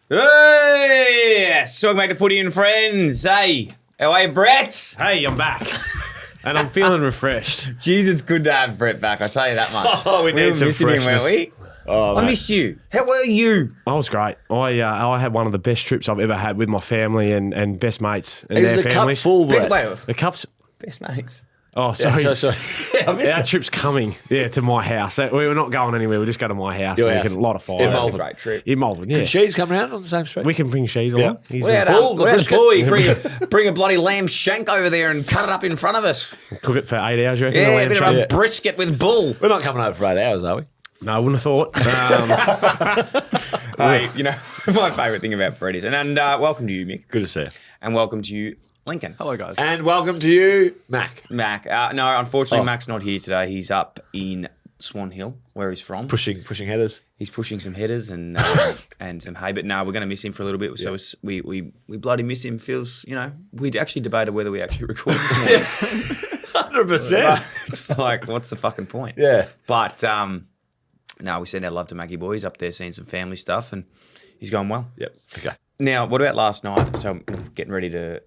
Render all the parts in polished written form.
Hey, yes, welcome back to Footy and Friends. Hey, how are you, Brett? Hey, I'm back. And I'm feeling refreshed. Jeez, it's good to have Brett back, I tell you that much. Oh, we need were some missing him, freshness. weren't we? Oh, I mate. missed you. How were you? I was great. I had one of the best trips I've ever had with my family and best mates and Is their the cup families. full, Best, Brett? wait, The cup's... best mates. Oh, sorry. Sorry. I missed Our it. trip's coming, to my house. We were not going anywhere. We'll just go to my house. Your and we house. can light a fire. In That's a Melbourne. great trip. In Melbourne, yeah. She's come around on the same street. We can bring Shees along. Yeah. He's We had, Bull, we the had a brisket. boy bring a bloody lamb shank over there and cut it up in front of us. cook it for 8 hours, you reckon? Yeah, the a lamb bit of shank? a brisket with bull. We're not coming over for 8 hours, are we? No, I wouldn't have thought. Hey, you know, my favourite thing about Brett is, and welcome to you, Mick, Good to see you. and welcome to you, Lincoln. Hello, guys. And welcome to you, Mack. Mack. No, unfortunately, Oh. Mack's not here today. He's up in Swan Hill, where he's from. Pushing headers. He's pushing some headers and and some hay, but no, we're going to miss him for a little bit. So we bloody miss him. Feels, you know, we'd actually debated whether we actually recorded. 100%. It's like, what's the fucking point? Yeah. But no, we send our love to Mackie boy. He's up there seeing some family stuff, and he's going well. Yep. Okay. Now, what about last night? So I'm getting ready to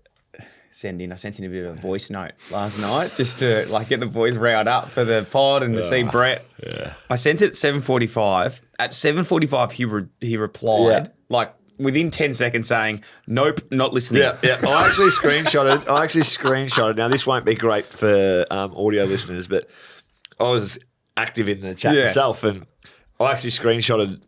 send in. I sent in a bit of a voice note last night just to like get the boys riled up for the pod and to see Brett. Yeah. I sent it at 7:45. At 7:45, he replied like within 10 seconds saying, "Nope, not listening." Yeah. I actually screenshotted. Now, this won't be great for audio listeners, but I was active in the chat Yes. myself, and I actually screenshotted.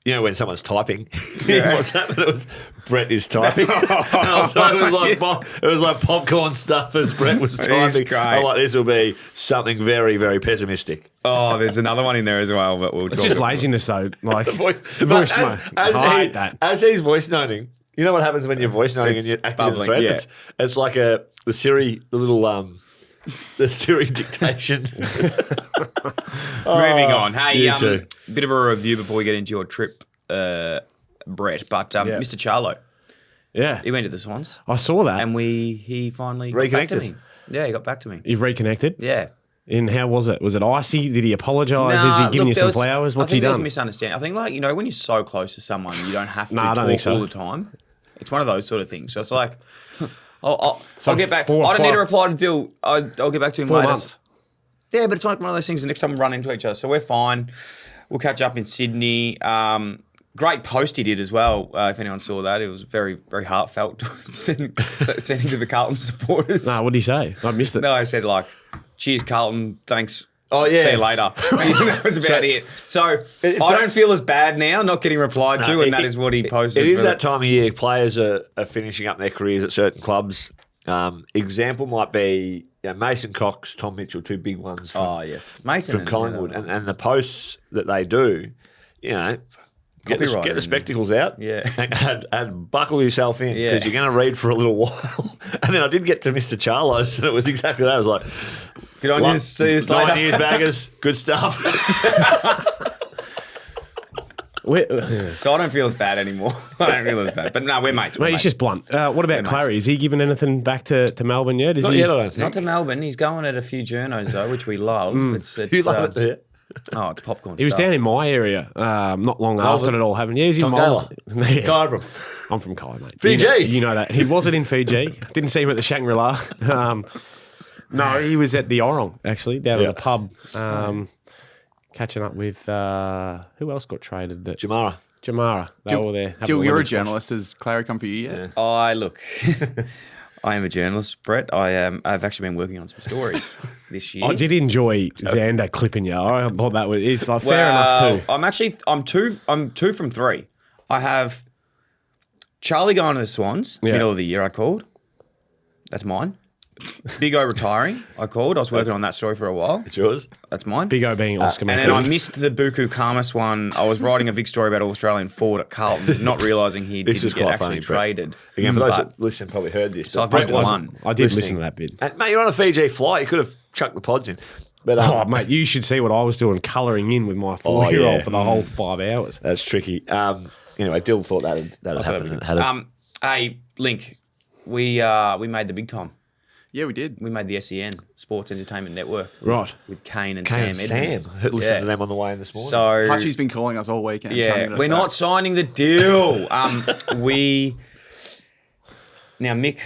You know when someone's typing, Yeah. what's happening? It was Brett is typing. it was like popcorn stuff as Brett was typing. great. I'm like, this will be something very, very pessimistic. Oh, there's another one in there as well, but we'll It's talk just about laziness, though. Like, The voice, the but voice note. as I hate that. as he's voice noting, you know what happens when you're voice noting It's and you're active in the bubbling, thread? yeah. It's like the Siri dictation. Moving on. Hey, you too. bit of a review before we get into your trip, Brett. But Mr. Charlo, Yeah. he went to the Swans, I saw that. and he finally got back to Reconnected. me. Yeah, he got back to me. You've reconnected? Yeah. And how was it? Was it icy? Did he apologise? Is he giving you some flowers? What's I he think there was done? misunderstanding. I think, like, you know, when you're so close to someone, you don't have to Nah, I don't talk think so. all the time. It's one of those sort of things. So it's like, I'll So get back. 4 or I don't need to 5 reply until I'll get back to him 4 later. months. Yeah, but it's like one of those things. The next time we run into each other, so we're fine. We'll catch up in Sydney. Great post he did as well. If anyone saw that, it was very, very heartfelt. sending to the Carlton supporters. No, what did he say? I missed it. No, I said like, "Cheers, Carlton. Thanks. Oh, yeah. See you later." That was about it. So I don't feel as bad now, not getting replied to, and that is what he posted. It is for that time of year. Players are finishing up their careers at certain clubs. Example might be Mason Cox, Tom Mitchell, two big ones from, Oh yes, Mason from and Collingwood, and the posts that they do, you know. Get Copywriter the spectacles out, Yeah. and buckle yourself in Yeah. because you're going to read for a little while. And then I did get to Mr. Charlo's, and it was exactly that. I was like, Good on you. See you 9 later. years baggers, good stuff. So I don't feel as bad anymore. I don't feel as bad. But no, we're mates. We're Mate, he's mates. just blunt. What about Clary? Is he giving anything back to Melbourne yet? Is Not he? yet, I don't Not think. to Melbourne. He's going at a few journos though, which we love. It's You love it, yeah. Oh, it's popcorn. He was stuff. down in my area not long after it all happened. Yeah, he's in Tongala. Yeah. Kyabram. I'm from Kyabram, mate. Fiji. You know that. He wasn't in Fiji. Didn't see him at the Shangri-La. No, he was at the Orong, actually, down at a pub, catching up with, who else got traded? Jamara. They were there. having Jill, a you're a lemon squash. journalist. Has Clary come for you yet? I look. I am a journalist, Brett. I've actually been working on some stories this year. I did enjoy Xander clipping you. I thought that was, it's like fair enough too. I'm two from three. I have Charlie going to the Swans, middle of the year. I called. That's mine. Big O retiring. I called. I was working on that story for a while. It's yours. That's mine. Big O being Oscar And then I McKinnon. missed the Buku Karmas one. I was writing a big story about Australian forward at Carlton, not realising he This didn't was get quite actually funny, Brett. traded. Again, for those But- that listen probably heard this. So but I've missed Brett one. I did listen listening. to that bit. And, mate, you're on a Fiji flight. You could have chucked the pods in. But Oh, mate, you should see what I was doing colouring in with my 4-year-old for the whole 5 hours. that's tricky. Anyway, Dill thought that'd happen. Hey, Link, we made the big time. Yeah, we did. We made the SEN, Sports Entertainment Network. Right. With Kane and Kane Sam and Edmund. Sam. Listened to them on the way in this morning. So, Hutchie's been calling us all weekend. yeah, trying to get us we're back. not signing the deal. Now, Mick,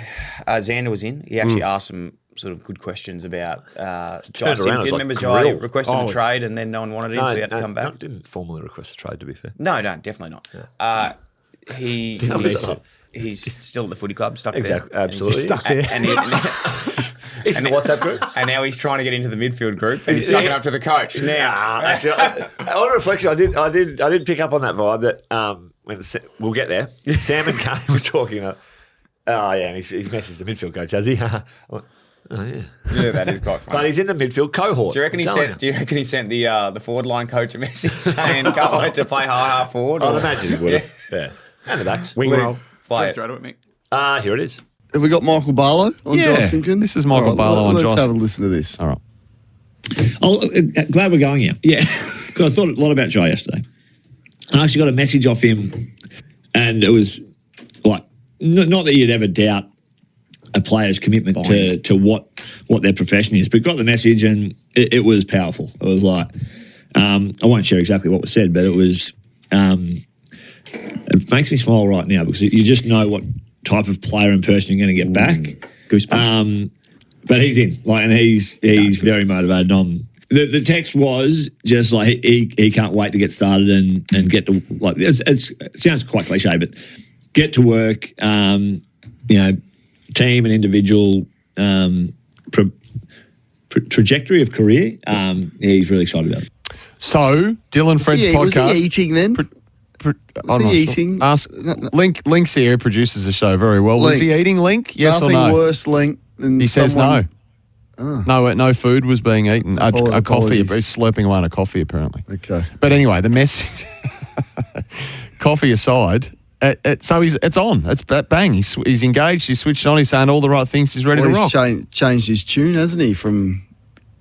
Xander was in. He actually asked some sort of good questions about Jai Turned around, it was Remember like Jai grill. requested a trade and then no one wanted him, so he had to come back? No, didn't formally request a trade, to be fair. No, definitely not. He's still at the footy club, stuck Exactly, there. absolutely. And Stuck there. He's in the WhatsApp group. And now he's trying to get into the midfield group and he's sucking up to the coach. Now, Actually, on reflection, I did pick up on that vibe that we'll get there. Sam and Kane were talking about. Oh yeah, and he's messaged the midfield coach, has he? Oh yeah. Yeah, that is quite funny. But he's in the midfield cohort. Do you reckon he sent the forward line coach a message saying can't wait to play half forward? I'd imagine he would have. Yeah. And the backs. Wing roll. Play it. Throw to it, Mick. Here it is. Have we got Michael Barlow on Josh Simpkin? This is Michael Barlow on Let's Josh. have a listen to this. All right. Glad we're going here. Yeah, because I thought a lot about Jai yesterday. I actually got a message off him, and it was like, not that you'd ever doubt a player's commitment to what their profession is, but got the message, and it was powerful. It was like, I won't share exactly what was said, but it was, it makes me smile right now because you just know what type of player and person you're going to get back. Goosebumps. But he's in, and he's very motivated. The text was just like he can't wait to get started and get to it sounds quite cliche, but get to work. Team and individual trajectory of career. He's really excited about it. So, Dylan Fred's podcast. Was he eating then? I'm not eating? Sure. Ask Linc's here, produces the show very well. Was he eating, Linc? Yes Nothing or no? worse, Linc, than He says someone... no. No food was being eaten. A coffee. Apologies. He's slurping away on a coffee, apparently. Okay. But anyway, the message. Coffee aside, so it's on. It's bang. He's engaged. He's switched on. He's saying all the right things. He's ready to rock. He's changed his tune, hasn't he? From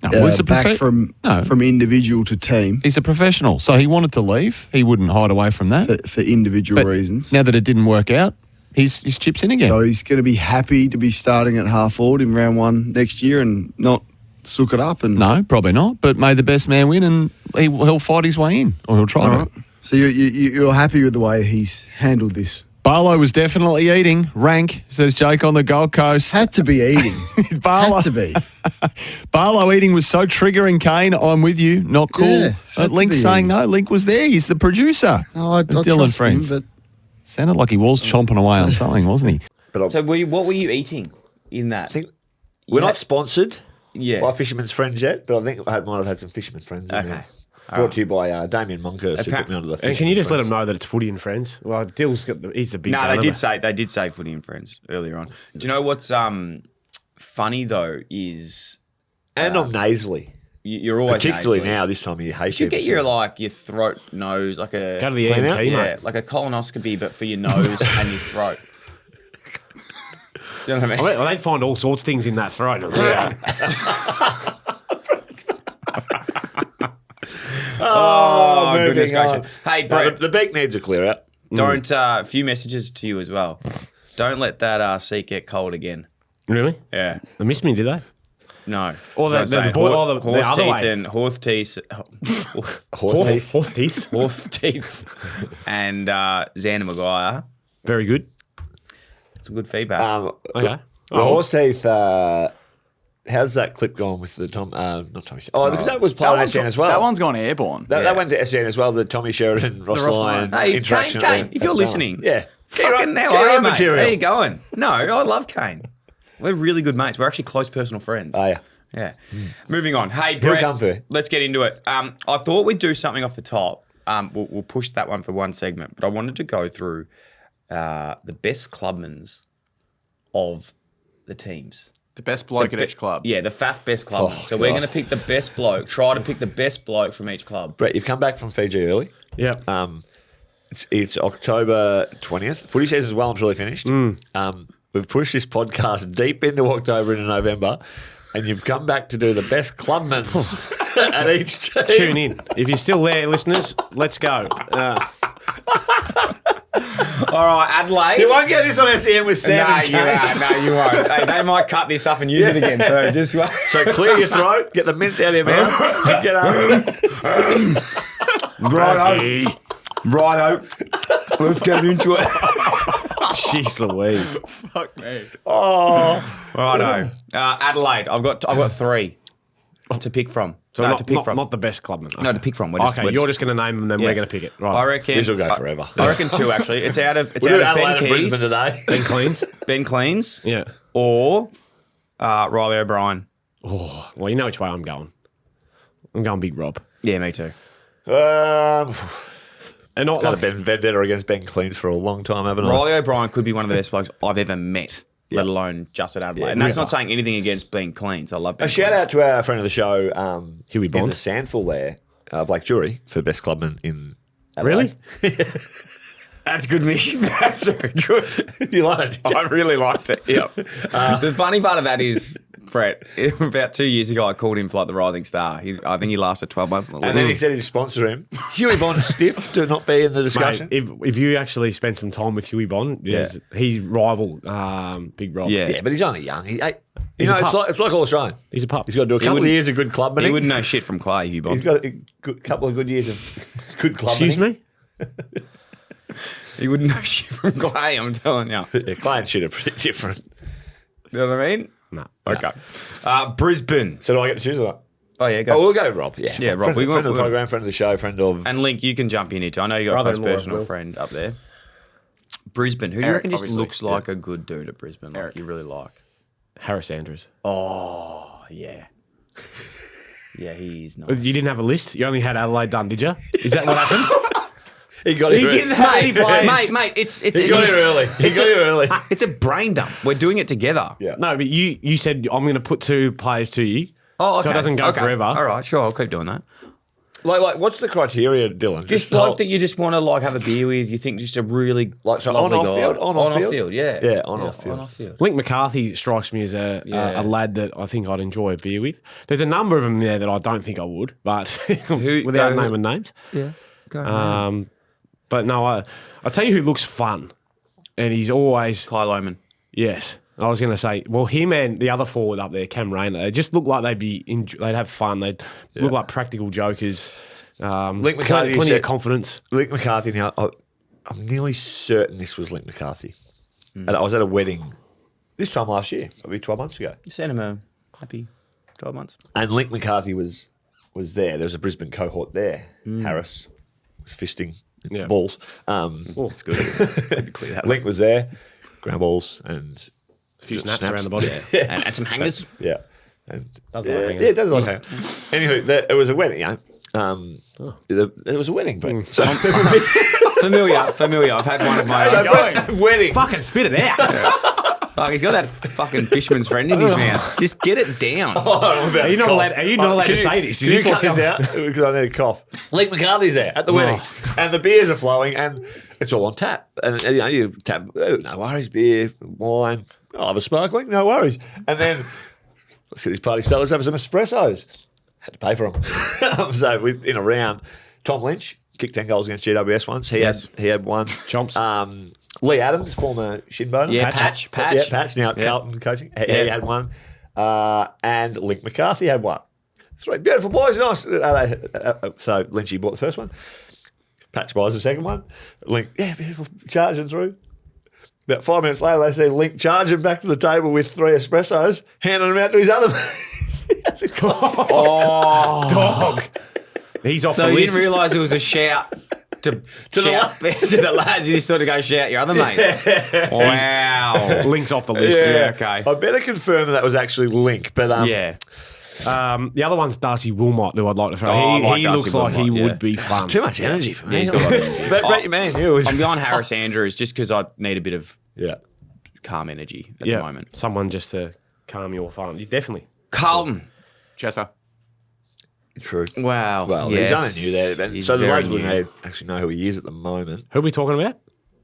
back from individual to team. He's a professional, so he wanted to leave. He wouldn't hide away from that For individual reasons. Now that it didn't work out, he's chips in again. So he's going to be happy to be starting at half forward in round 1 next year and not sook it up. And no, probably not. But may the best man win, and he'll fight his way in, or he'll try to. Right. So you're happy with the way he's handled this? Barlow was definitely eating. Rank, says Jake on the Gold Coast. Had to be eating. Barlow. Had to be. Barlow eating was so triggering, Kane. I'm with you. Not cool. Yeah, had to Linc's be saying eating. No. Linc was there. He's the producer. No, I Dylan trust Friends. him, Sounded like he was chomping away on something, wasn't he? So what were you eating in that? I think we're not sponsored Yeah. by Fisherman's Friends yet, but I think I might have had some Fisherman's Friends in there. Okay. Brought to you by Damien Monkhurst, who put me onto the And can you just let him know that it's footy and friends? Well, he's the big. No, they did say Footy and Friends earlier on. Do you know what's funny though is And I'm nasally. you're always Particularly nasally. now, this time of year. You should get your throat, nose, like a Go to the Clean ENT, out? mate. yeah, like a colonoscopy, but for your nose and your throat. You know what I mean? Well, they'd find all sorts of things in that throat. Oh, goodness gracious. Hey, Brett, The beak needs a clear out. don't, a few messages to you as well. Don't let that seat get cold again. Really? Yeah. They missed me, did they? No. Or So the I'm saying boy- or the horse other teeth way. and horse teeth. Horse teeth. Horse teeth and Xander Maguire. Very good. Some good feedback. Okay. The horse teeth. How's that clip gone with the Tom? Not Tommy. Oh, because that was played on SN as well. That one's gone airborne. That went to SN as well. The Tommy Sheridan, Ross Ross Lyon Lyon. Hey, interaction. Kane, if you're listening, yeah, fucking get how are your you, own mate? material. How you going? No, I love Kane. We're really good mates. We're actually close personal friends. Oh yeah. Yeah. Moving on. Hey, He'll Brett, come for you. let's get into it. I thought we'd do something off the top. We'll push that one for one segment, but I wanted to go through the best clubmans of the teams. The best bloke at each club. Yeah, the FAF best clubman. So we're God. going to pick the best bloke, try to pick the best bloke from each club. Brett, you've come back from Fiji early. Yeah. It's October 20th. Footy season's well and truly finished. We've pushed this podcast deep into October and November, and you've come back to do the best clubmans at each team. Tune in. If you're still there, listeners, let's go. All right, Adelaide. You won't get this on SEM with Sam No, and you Kate. won't. No, you won't. Hey, they might cut this up and use it again. So just wait. So clear your throat, get the mints out of your mouth, and get up. Righto. Let's get into it. Jeez Louise. Fuck me. Righto. Adelaide. I've got 3 to pick from. So no, not, to pick not, from. not the best clubman. No, to pick from. We're You're just going to name them, then Yeah. we're going to pick it. Right. I reckon This will go forever. I reckon 2 actually. It's out of We're doing Ben Adelaide and Keys, Brisbane today. Ben Cleans. Ben Cleans, Yeah. or Riley O'Brien. Oh, well, you know which way I'm going. I'm going Big Rob. Yeah, me too. And not Kind like, of been vendetta against Ben Cleans for a long time, haven't I? Riley O'Brien could be one of the best blokes I've ever met, let alone just at Adelaide. And that's not saying anything against Ben Cleans. I love Ben A shout out to our friend of the show, Huey in Bond. the Sandful there, Blake Jury, for best clubman in Adelaide. Really? That's good, Mick. That's very good. You like it? I really liked it. Yep. The funny part of that is, Brett, about 2 years ago, I called him for like the rising star. I think he lasted 12 months on the And list. then he said he'd sponsor him. Huey Bond stiff to not be in the discussion. Mate, if you actually spend some time with Huey Bond, he's rival Big Rob. Yeah. Yeah, but he's only young. He's it's a pup. like all Australian. He's a pup. He's got to do a couple of wouldn't- years of good club He money. wouldn't know shit from Clay, Hugh Bond. He's got a couple of good years of good club Excuse money. me? He wouldn't know shit from Clay, I'm telling you. Yeah, Clay and shit are pretty different. You know what I mean? No. Okay. Brisbane. So do I get to choose or not? Oh, yeah, go. Oh, we'll go Rob. Yeah, Yeah, Rob. Friend, We friend of the want- program, friend of the show, friend of. And Link, you can jump in here too. I know you got a close Brother-in-law, personal Will. friend up there. Brisbane. Who do you Eric, reckon just obviously. looks like a good dude at Brisbane? Like Eric. you really like? Harris Andrews. Oh, yeah. Yeah, he is nice. You didn't have a list? You only had Adelaide done, did you? Is that what happened? he got He didn't have any players. Mate, it's He got here early. He got here early. It's a brain dump. We're doing it together. Yeah. No, but you said I'm going to put 2 players to you. Oh, okay. So it doesn't go Okay. forever. All right, sure. I'll keep doing that. Like, what's the criteria, Dylan? Just like that you just want to like have a beer with. You think just a really Like, so lovely on-off guy. field? On-off field? yeah. Yeah, on-off field. On-off field. Link McCarthy strikes me as a lad that I think I'd enjoy a beer with. There's a number of them there that I don't think I would, but without go- naming names. Yeah. Go on. But no, I'll tell you who looks fun, and he's always Kyle Oman. yes. I was going to say, well, him and the other forward up there, Cam Rayner, they just look like they'd have fun. They'd look like practical jokers. Link McCarthy plenty said- of confidence. Link McCarthy. Now, I'm nearly certain this was Link McCarthy. And I was at a wedding this time last year, probably 12 months ago. You sent him a happy 12 months. And Link McCarthy was there. There was a Brisbane cohort there. Harris was fisting Yeah. balls. That's good. Clear that. Link was there, ground balls and A few snaps around the body. And some hangers. yeah. And Does yeah, like hanging. yeah, it does like hanging. Anywho, it was a wedding, yeah. It was a wedding, Brett. So, Familiar. I've had one of my own. wedding. Fucking spit it out. Fuck, he's got that fucking fisherman's friend in his mouth. Just get it down. Are you not allowed to say this? Can Is you this what's cut this going- out? Because I need a cough. Link McCarthy's there at the wedding. And the beers are flowing and it's all on tap. And you tap, oh, no worries, beer, wine. I'll have a sparkling, no worries. And then, let's get this party started, let's have some espressos. Had to pay for them. So in a round, Tom Lynch kicked 10 goals against GWS once. He had one. Chomps. Lee Adams, former shin boner. Yeah, Patch. Yeah, Patch, now Carlton coaching. He had one. And Link McCarthy had one. 3 beautiful boys, nice. So Lynchy bought the first one. Patch buys the second one. Link, yeah, beautiful, charging through. About 5 minutes later, they see Link charging back to the table with 3 espressos, handing them out to his other mate. That's his Dog. He's off So the you list. didn't realise it was a shout to shout to the lads. You just thought to go shout your other mates. Wow. Link's off the list. Yeah, okay. I better confirm that was actually Link, but Yeah. The other one's Darcy Wilmot, who I'd like to throw. Oh, I like he Darcy looks like he Wilmot, yeah. would be fun. too much energy for me. He's got a lot of energy. But Brett, your man, you. I'm going Harris Andrews just because I need a bit of Yeah. calm energy at the moment. Someone just to calm your fun. You definitely. Carlton. Chesser. True. Wow. Well, yes. he's only new there. But He's so the very lads will new. actually know who he is at the moment. Who are we talking about?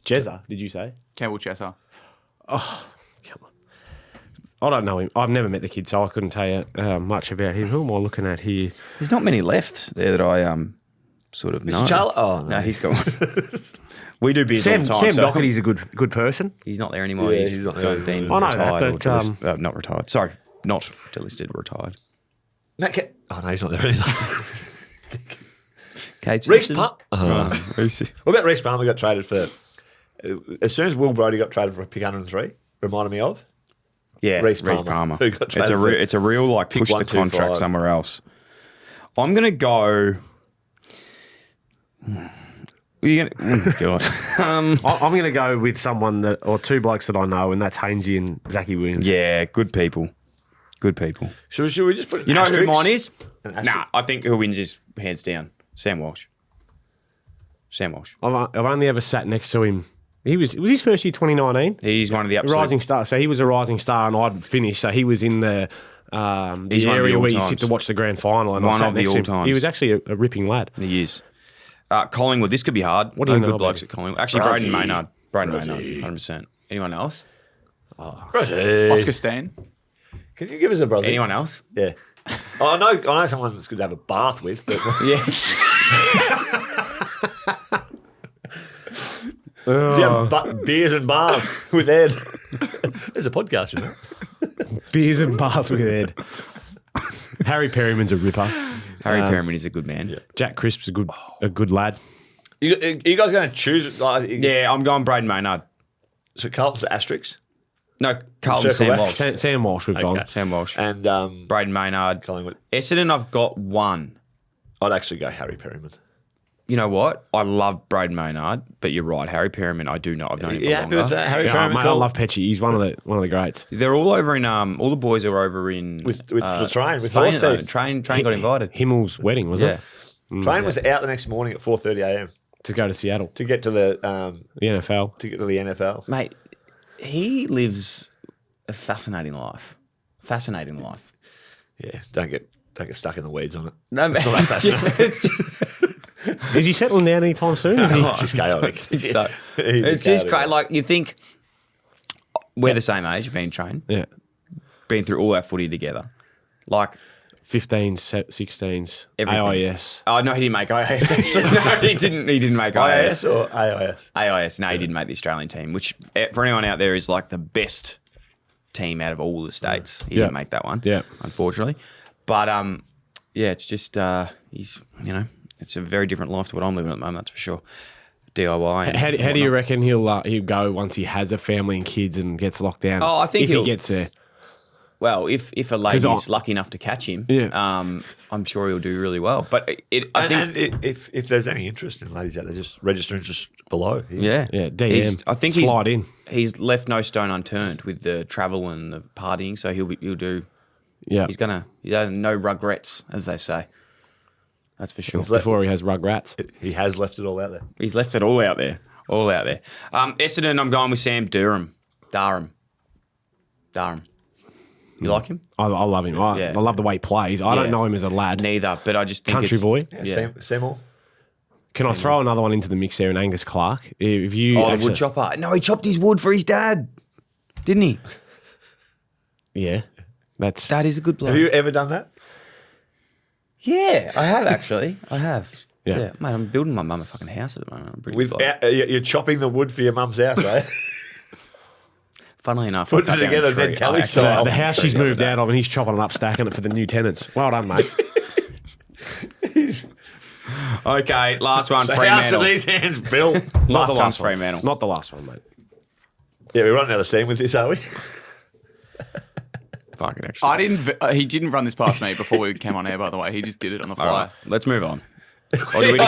Jezza, did you say? Campbell Chesser. Come on. I don't know him. I've never met the kid, so I couldn't tell you much about him. Who am I looking at here? There's not many left there that I sort of Mr. Charlie? Oh, no, he's gone. We do beers Sam all the time. Sam so Doherty's a good person. he's not there anymore. Yeah, he's he's not there been anymore. I know that, retired. but, Not retired. Sorry, not delisted. Retired. Mack, oh, no, he's not there either. Kate Reece Simpson. Palmer. What about Reece Palmer got traded for? As soon as Will Brodie got traded for a pick 103, reminded me of. Yeah, Reece Reece Palmer. Palmer. Who got It's traded for it's a real like pick push the 125. contract somewhere else. I'm gonna go. You gonna? God. I'm going to go with someone or two blokes that I know, and that's Hainsey and Zachy Williams. Yeah, good people. Good people. Should we just put You know who asterisks? mine is? An asterisk? Nah, I think who wins is hands down. Sam Walsh. Sam Walsh. I've only ever sat next to him. It was his first year, 2019. He's one of the absolute Rising star. So he was a rising star, and I'd finished. So he was in the He's one of area the where you all-times. sit to watch the grand final. And I One sat of the next to him. all-times. He was actually a ripping lad. He is. Collingwood, this could be hard. What do you know good about blokes him? at Collingwood? Actually, Braden Maynard. Braden Maynard, 100%. Anyone else? Brazil. Oscar Stan. Can you give us a Brazil? Anyone else? Yeah. Oh, I know someone that's good to have a bath with. But Yeah. do you have beers and baths with Ed? There's a podcast, you know. Beers and bars with Ed. Harry Perryman's a ripper. Harry Perriman is a good man. Jack Crisp's a good lad. You guys going to choose? Yeah, I'm going Braden Maynard. So Carlton's asterisks. No, Carlton, Circle Sam back. Walsh. Sam Walsh, we've gone. Sam Walsh. And Braden Maynard. Collingwood. Essendon, I've got one. I'd actually go Harry Perryman. You know what? I love Braden Maynard, but you're right. Harry Perriman, I do know. I've known him for You happy longer. with that? Harry Yeah, Perryman? mate, I love Petchy. He's one of the greats. They're all over in all the boys are over in With the train, with Spain horse at the moment. teeth. Train got invited. Himmel's wedding, was Yeah. it? Train was out the next morning at 4:30 a.m. To go to Seattle. to get to the NFL. NFL. Mate, he lives a fascinating life. Fascinating life. Yeah, don't get stuck in the weeds on it. No, man. Is he settling down anytime soon? Is he? It's just chaotic. So, He's it's a just chaotic great. one. Like, you think we're the same age, being trained, Yeah. been through all our footy together. Like, 15s, 16s, Everything. AIS. oh, no, he didn't make IAS, actually. No, he didn't make IAS. IAS or AIS? AIS, no, he didn't make the Australian team, which for anyone out there is like the best team out of all the states. He Yeah. didn't make that one, Yeah. unfortunately. But yeah, it's just he's it's a very different life to what I'm living at the moment. That's for sure. DIY. And How do you whatnot. reckon he'll go once he has a family and kids and gets locked down? Oh, I think if he he'll- gets there. Well, if a lady's I- lucky enough to catch him, Yeah. I'm sure he'll do really well. But I think, And if there's any interest in ladies out there, just register just below. yeah, Yeah, DM. I think Slide in. He's left no stone unturned with the travel and the partying, so he'll do. Yeah. He's no regrets, as they say. That's for sure. Before he has Rugrats. He has left it all out there. He's left it all out there. All out there. Essendon, I'm going with Sam Durham. Durham. You like him? I love him. Yeah. I love the way he plays. I Yeah. don't know him as a lad. Neither, but I just think Country it's, boy. Yeah. Seymour. Can I throw another one into the mix there in Angus Clark? If you Oh, the actually- wood chopper. No, he chopped his wood for his dad, didn't he? Yeah. That is a good bloke. Have you ever done that? Yeah, I have actually. I have. Yeah. Mate, I'm building my mum a fucking house at the moment. I'm pretty With excited. you're chopping the wood for your mum's house, eh? Funnily enough, Put I it cut down a together, tree. Ned Kelly I actually- style. the house she's moved out of and he's chopping it up, stacking it for the new tenants. Well done, mate. Okay, last one, The house of Fremantle. these hands built. Not the Last one's last one. Fremantle. Not the last one, mate. Yeah, we're running out of steam with this, are we? Fucking actually. He didn't run this past me before we came on air. By the way, he just did it on the fly. All right, let's move on. Or do we He's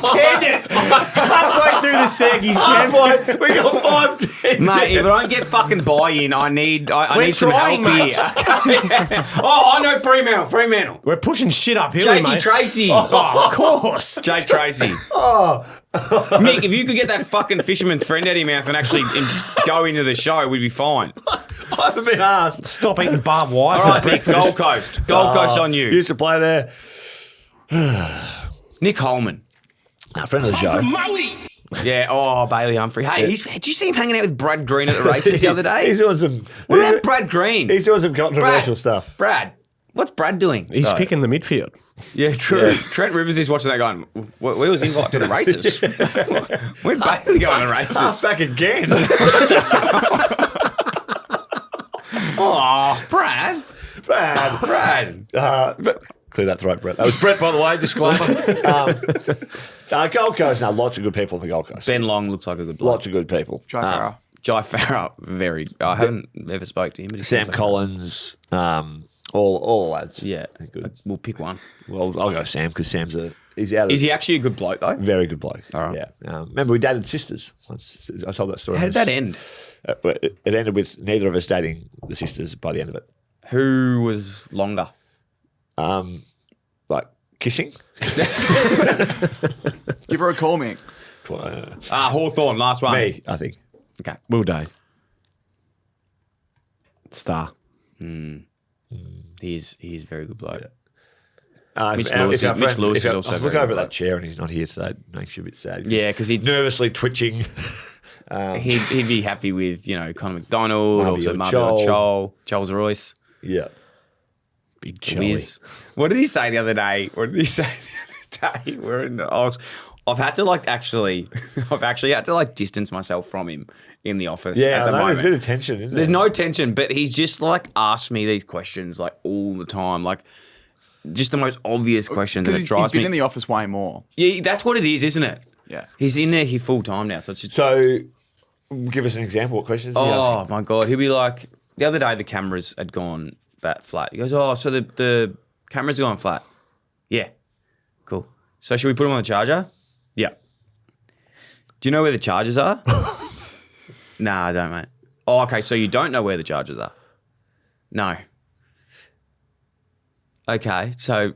canned it. Halfway through the seg, he's canned it. We got 5 10. Mate, if I don't get fucking buy-in, I need some trying, help mate. here. Oh, I know Fremantle. We're pushing shit uphill, Jakey mate. Tracy. Oh, of course. Jake Tracy. Mick, if you could get that fucking fisherman's friend out of your mouth and actually go into the show, we'd be fine. I haven't been asked. Stop eating barbed wire All for right, Mick, breakfast. Gold Coast. Gold Coast on you. Used to play there. Nick Holman. A friend of the show. Yeah, oh, Bailey Humphrey. Hey, did you see him hanging out with Brad Green at the races the other day? He's doing some. What about Brad Green? He's doing some controversial Brad, stuff. Brad, what's Brad doing? He's though? picking the midfield. Yeah, true. Trent Rivers is watching that going, where was he invited to the races? Where'd Bailey go on the races? Half back again. Oh, Brad. Clear that throat, Brett. That was Brett, by the way, disclaimer. Gold Coast, lots of good people on the Gold Coast. Ben Long looks like a good bloke. Lots of good people. Jai Farah. Jai Farah, very. I haven't ever spoke to him. But he Sam seems like Collins, all the lads. Yeah, Good. we'll pick one. Well, I'll go Sam because he's out of Is he actually a good bloke though? very good bloke. All right. Yeah. Remember, we dated sisters once. I told that story. How did that end? But it ended with neither of us dating the sisters by the end of it. Who was longer? Like kissing. Give her a call, Mick. Hawthorn, last one. Me, I think. Okay. Will Day. Star. He is a very good bloke. Mitch Lewis is also look very over good at that bloke. chair and he's not here today. It makes you a bit sad. Yeah, because he'd nervously twitching. he'd be happy with Connor McDonald, Marby also or Marby Joel. or Joel, Charles Royce, Yeah. Big Charlie. Wiz. What did he say the other day? I've actually had to distance myself from him in the office Yeah, at the I know, moment. there's a bit of tension, isn't There's there? no tension, but he's just asked me these questions all the time, just the most obvious questions, and it Because drives he's been me. in the office way more. Yeah, that's what it is, isn't it? Yeah. He's in there here full time now, so it's just. So, give us an example. What questions are you Oh asking? my god, he'll be like, the other day the cameras had gone flat. He goes, oh, so the cameras are going flat. Yeah, cool. So should we put them on the charger? Yeah. Do you know where the chargers are? Nah, I don't, mate. Oh, okay. So you don't know where the chargers are? No. Okay. So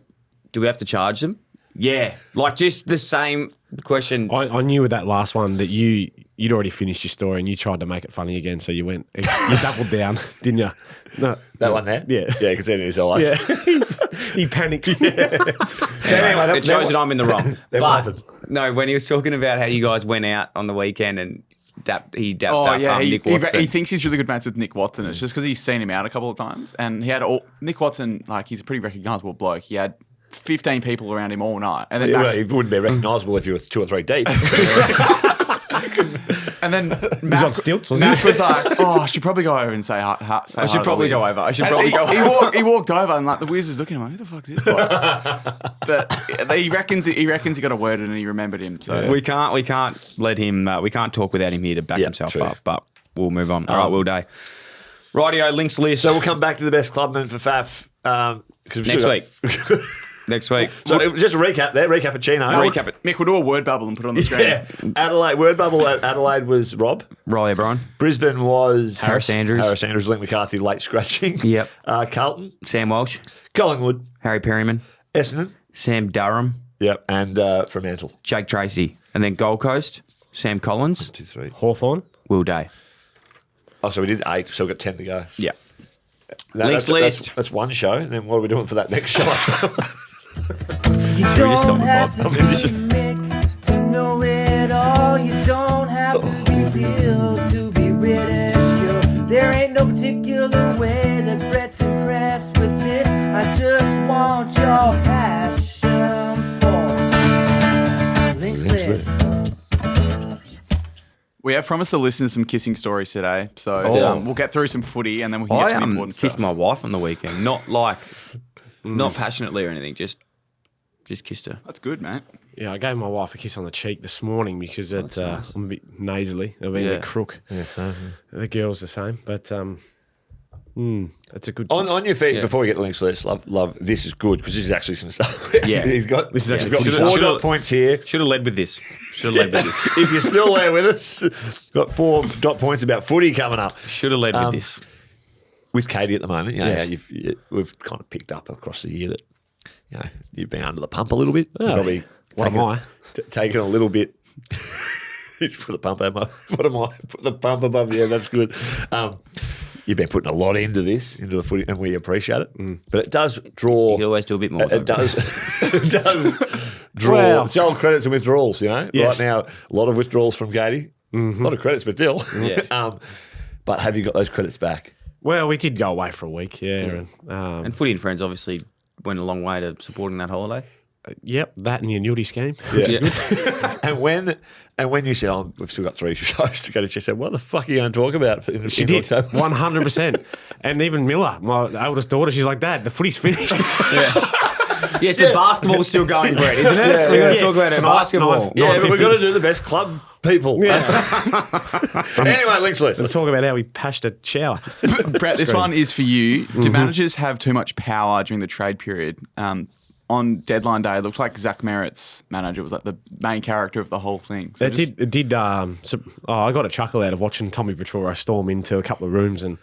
do we have to charge them? Yeah. Just the same question. I knew with that last one that you'd already finished your story and you tried to make it funny again, so you doubled down, didn't you? No, That one there? Yeah. Yeah, because then it is all us. Yeah. He panicked. So anyway, It shows that I'm in the wrong. That But happened. no, when he was talking about how you guys went out on the weekend and he dapped Oh up yeah, Nick Watson. he thinks he's really good mates with Nick Watson. It's just because he's seen him out a couple of times, and he had Nick Watson. He's a pretty recognisable bloke. He had 15 people around him all night, and then Well, Max, it wouldn't be recognisable if you were 2 or 3 deep. and then He's Mac, on stilts, wasn't Mac he? was like, "Oh, I should probably go over and say hi." I should probably go over. He walked over, and the Wiz is looking at him like, "Who the fuck's this guy?" But he reckons he got a word and he remembered him. So We can't let him. We can't talk without him here to back Yeah, himself true. up. But we'll move on. All right, Will Day. Rightio, links list. So we'll come back to the best clubman for Faf. Next week. Next week. So just a recap there, recappuccino. Recap it. Mick, we'll do a word bubble and put it on the screen. Yeah. Adelaide, word bubble at Adelaide was Rob. Riley O'Brien. Brisbane was Harris Andrews. Harris Andrews, Link McCarthy, late scratching. Yep. Carlton, Sam Walsh. Collingwood, Harry Perryman. Essendon. Sam Durham. Yep. And Fremantle. Jake Tracy. And then Gold Coast. Sam Collins. 2, 3. Hawthorn. Will Day. Oh, so we did 8, so we've got 10 to go. Yeah. That's- Links list. That's one show. And then what are we doing for that next show? You Should we just stop don't the have pod? to be Mick to know it all. You don't have to be Deal to be ridiculed. There ain't no particular way that Brett's impressed with this. I just want your passion for Links List. We have promised the listeners some kissing stories today, so we'll get through some footy and then we can get to the important kissed stuff. my wife on the weekend. Not not passionately or anything. Just kissed her. That's good, mate. Yeah, I gave my wife a kiss on the cheek this morning because I'm a bit nasally. I've been Yeah. a crook. Yeah, so. The girl's the same, but it's a good kiss. On your feet, Yeah. before we get to links list, love. This is good because this is actually some stuff. Yeah. he's got. This is actually he's got good 4 stuff. dot points here. Should have led with this. If you're still there with us, got 4 dot points about footy coming up Should have led with this. with Katie at the moment. You know, Yes. how we've kind of picked up across the year that you've been under the pump a little bit. Oh, You've probably what am I? taken a little bit. He's put the pump above. What am I? Put the pump above. Yeah, that's good. You've been putting a lot into the footy, and we appreciate it. But it does draw. You can always do a bit more. It though. does. It does draw. Well. It's old credits and withdrawals. Yes. Right now, a lot of withdrawals from Katie. A lot of credits, but still. Yeah. But have you got those credits back? Well, we did go away for a week, yeah. And, And Footy and Friends obviously went a long way to supporting that holiday. Yep, that and your annuity scheme. And when you said, "Oh, we've still got 3 shows to go," she said, "What the fuck are you going to talk about?" She did, 100%. And even Miller, my oldest daughter, she's like, "Dad, the footy's finished." Yes, but basketball's still going, Brett, isn't it? We're going to talk about our basketball. Yeah, but we've got to do the best club people. Anyway, links list. And talk about how we pashed a shower. Brett, this one is for you. Do managers have too much power during the trade period? On deadline day, it looked like Zach Merritt's manager was like the main character of the whole thing. So It did. I got a chuckle out of watching Tommy Petrucci storm into a couple of rooms, and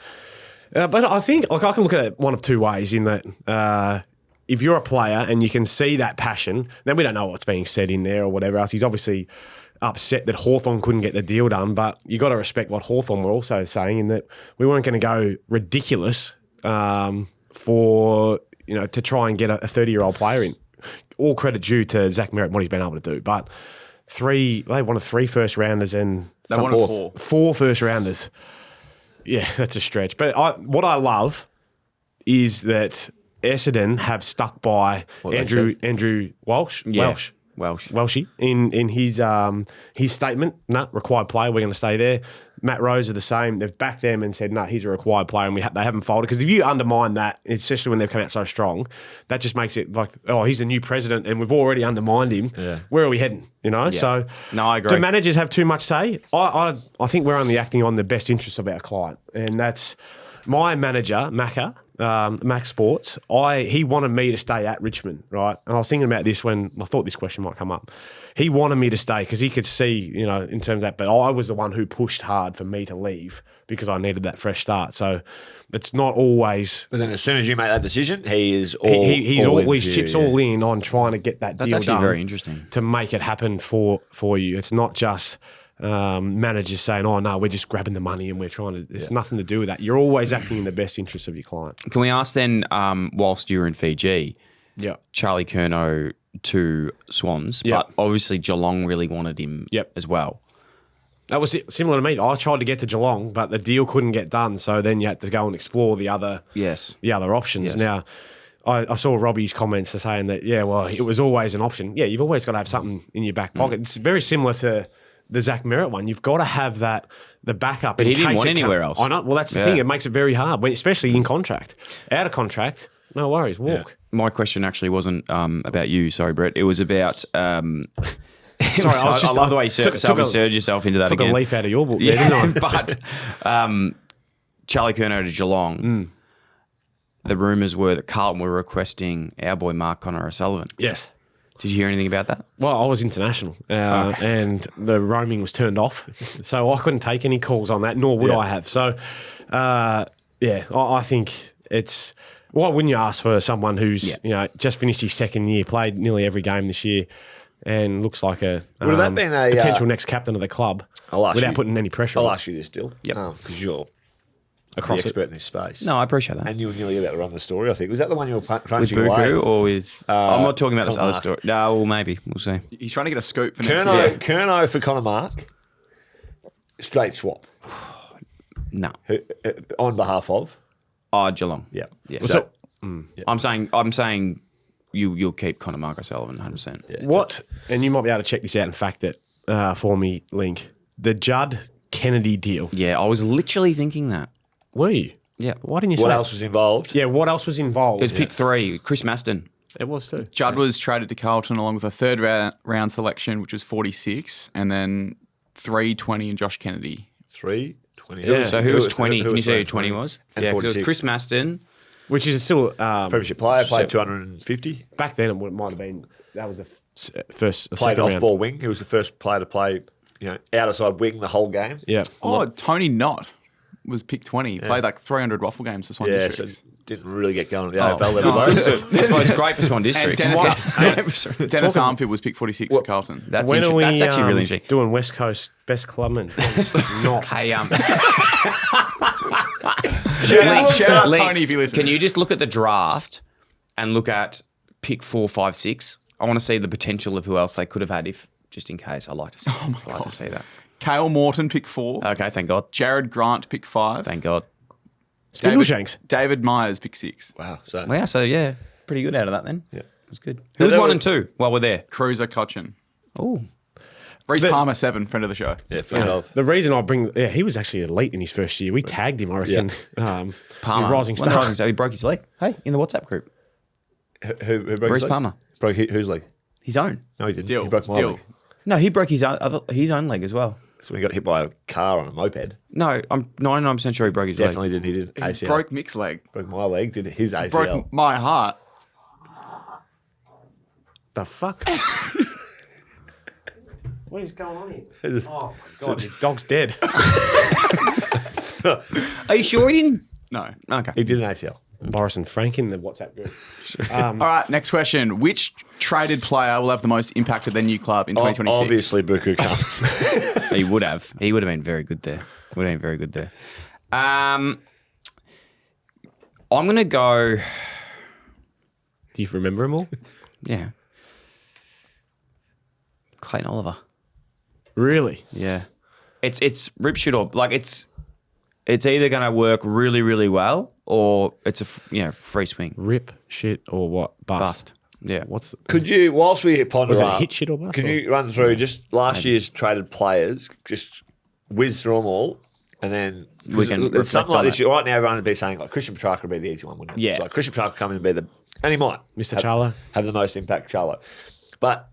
but I think I can look at it one of two ways. In that, if you're a player and you can see that passion, then we don't know what's being said in there or whatever else. He's obviously upset that Hawthorn couldn't get the deal done, but you got to respect what Hawthorn were also saying in that we weren't going to go ridiculous for. To try and get a 30-year-old player in. All credit due to Zach Merritt, what he's been able to do. But they wanted 3 first-rounders and They wanted 4 first-rounders. Yeah, that's a stretch. But what I love is that Essendon have stuck by Andrew Welsh. Yeah. Welshie in his statement. Required player. We're going to stay there. Matt Rose are the same. They've backed them and said, he's a required player, and they haven't folded. Because if you undermine that, especially when they've come out so strong, that just makes it like, he's the new president, and we've already undermined him. Yeah. Where are we heading? Yeah. So no, I agree. Do managers have too much say? I think we're only acting on the best interests of our client, and that's my manager, Mack Sports. He wanted me to stay at Richmond, right? And I was thinking about this when I thought this question might come up. He wanted me to stay because he could see, in terms of that. But I was the one who pushed hard for me to leave because I needed that fresh start. So it's not always. But then as soon as you make that decision, he is all. He's always chips all in on trying to get that deal done. That's actually very interesting to make it happen for you. It's not just. Managers saying, "Oh no, we're just grabbing the money and we're trying to." It's nothing to do with that. You're always acting in the best interest of your client. Can we ask then, whilst you were in Fiji, Charlie Curnow to Swans, but obviously Geelong really wanted him as well. That was similar to me. I tried to get to Geelong, but the deal couldn't get done. So then you had to go and explore the other options. Yes. Now, I saw Robbie's comments saying that it was always an option. Yeah, you've always got to have something in your back pocket. It's very similar to the Zach Merritt one. You've got to have the backup. But he didn't want anywhere else. I know. Well, that's the thing. It makes it very hard, especially in contract. Out of contract, no worries, walk. My question actually wasn't about you, sorry, Brett. It was about. I love the way you self-inserted yourself into that took again. A leaf out of your book there, didn't I? But Charlie Curnow to Geelong, the rumours were that Carlton were requesting our boy Mark Connor O'Sullivan. Yes. Did you hear anything about that? Well, I was international and the roaming was turned off. So I couldn't take any calls on that, nor would I have. So, I think it's... Why wouldn't you ask for someone who's just finished his second year, played nearly every game this year, and looks like a would that been a potential next captain of the club without putting any pressure on? I'll ask you this, Dill. Yep. Because you're across the expert in this space. No, I appreciate that. And you were nearly about to run the story, I think. Was that the one you were With crunching away? Buku or with... I'm not talking about this Connor other story. No, well, maybe. We'll see. He's trying to get a scoop for next year. Curnow for Connor Mark. Straight swap. No. On behalf of? Geelong. Yeah. So, I'm saying you'll keep Connor Mark O'Sullivan 100%. Yeah, what? And you might be able to check this out and fact it for me, Link. The Judd Kennedy deal. Yeah, I was literally thinking that. Were you? Yeah. Why didn't you say What else was involved? Yeah, what else was involved? It was pick 3, Chris Maston. It was too. Judd was traded to Carlton along with a third round selection, which was 46, and then 320 and Josh Kennedy. 320. Yeah. So who was 20? Can you say who 20 20 was? And Yeah, 'cause it 46. was Chris Maston. Which is still... Premiership player, played 250. Back then, it might have been... That was the first... Played second round. off-ball wing. He was the first player to play, outside wing the whole game. Yeah. Oh, Tony Knott was pick 20. He played like 300 waffle games for Swan So Districts. didn't really get going at the AFL level. though. I suppose great for Swan Districts. Dennis Armfield was pick 46 for Carlton. That's When are we that's actually really interesting. doing West Coast best clubman? Not. Hey, Shout out Lee, Tony if you listen. Can you just look at the draft and look at pick 4, 5, 6? I want to see the potential of who else they could have had if, just in case. I like to see. I'd like to see that. Cale Morton, pick 4. Okay, thank God. Jared Grant, pick 5. Thank God. Spindleshanks. David Myers, pick 6. Wow. So Well, yeah, so yeah. pretty good out of that then. Yeah. It was good. Who was 1 and 2 while we're there? Cruiser Cochin. Oh, Reece Palmer, 7, friend of the show. Yeah, friend of. The reason I bring, he was actually elite in his first year. We tagged him, I reckon. Palmer. Rising One of the star. rising stars. He broke his leg. Hey, in the WhatsApp group. Who broke his Reece leg? Palmer. Broke whose leg? His own. No, he didn't. Deal. He broke my Deal. leg. No, he broke his own leg as well. So he got hit by a car on a moped. No, I'm 99% sure he broke his Definitely leg. didn't. He did ACL. Broke Mick's leg. Broke my leg. Did his ACL. Broke my heart. The fuck? What is going on here? Oh, my God. The dog's dead. Are you sure he didn't? No. Okay. He did an ACL. Boris and Frank in the WhatsApp group. All right, next question. Which traded player will have the most impact at their new club in 2026? Obviously, Buku comes. He would have. He would have been very good there. Would have been very good there. I'm going to go... Do you remember them all? Yeah. Clayton Oliver. Really? Yeah. It's rip shit or like it's either going to work really, really well or it's a free swing. Rip, shit, or what? Bust. Yeah. What's Could you, whilst we ponder Was it up, hit shit or bust? can or- you run through just last year's traded players, just whiz through them all, and then We can reflect it's something like on this. it. Right now, everyone would be saying like Christian Petrarca would be the easy one, wouldn't it? Yeah. So like, Christian Petrarca come in and be and he might Mr. have- Charlo? have the most impact, Charlo, but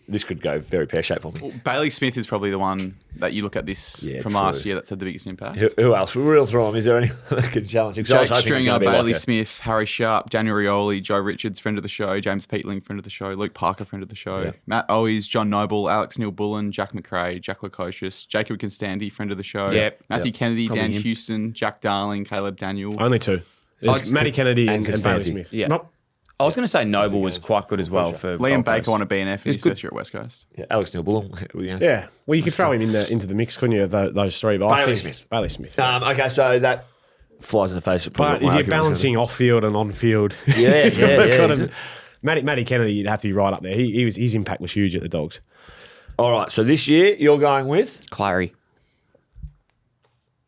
this could go very pear shaped for me. Bailey Smith is probably the one that you look at this Yeah, from true. last year that's had the biggest impact. Who else? Real throw him. Is there any that can challenge him? 'Cause I was Jake hoping it was Stringer, gonna be Bailey like a- Smith, Harry Sharp, Daniel Rioli, Joe Richards, friend of the show, James Peatling, friend of the show, Luke Parker, friend of the show, Yeah. Matt Owies, John Noble, Alex Neil-Bullen, Jack McRae, Jack Lukosius, Jacob Constandy, friend of the show, Yep. Matthew Kennedy, Probably Dan him. Houston, Jack Darling, Caleb Daniel. Only two. There's Matty Kennedy and Bailey Constanti. Smith. Yeah. Nope. I was going to say Noble was quite good as well for Liam Gold Baker Coast. won a BNF in his good. first year at West Coast. Yeah, Alex Neil-Bullen. Yeah. Well, you could throw him into the mix, couldn't you? Those three. But I Bailey think Smith. Bailey Smith. Okay, so that flies in the face of But if you're balancing off-field and on-field, Yes, you've yeah, got yeah, to- Matty Kennedy, you'd have to be right up there. His impact was huge at the Dogs. All right, so this year you're going with Clary.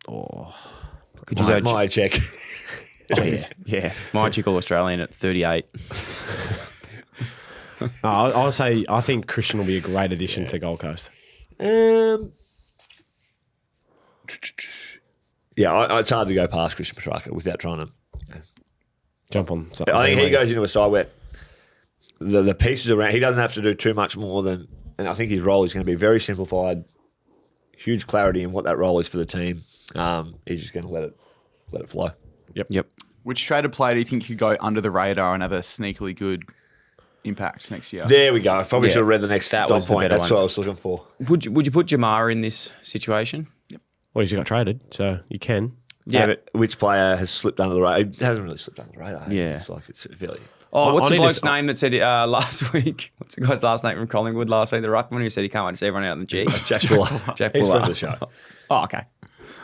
Could you my check. Yeah. My chick all Australian at 38. No, I'll say I think Christian will be a great addition to Gold Coast. Yeah, it's hard to go past Christian Petrarca without trying to. Jump on something. I think he goes into a side where the pieces around. He doesn't have to do too much more than, and I think his role is going to be very simplified. Huge clarity in what that role is for the team. He's just going to let it flow. Yep. Which traded player do you think could go under the radar and have a sneakily good impact next year? There we go. I probably Yeah, should have read the next that dot was the point. better That's one. what I was looking for. Would you put Jamara in this situation? Well, he's got traded, so you can. Yeah, but Which player has slipped under the radar? He hasn't really slipped under the radar. Yeah. It's like it's fairly. oh, what's I the need to bloke's s- name that said last week? What's the guy's last name from Collingwood last week? The ruckman who said he can't wait to see everyone out on the G. Jack Fuller. Jack He's Fuller. friend of the show. Oh, okay.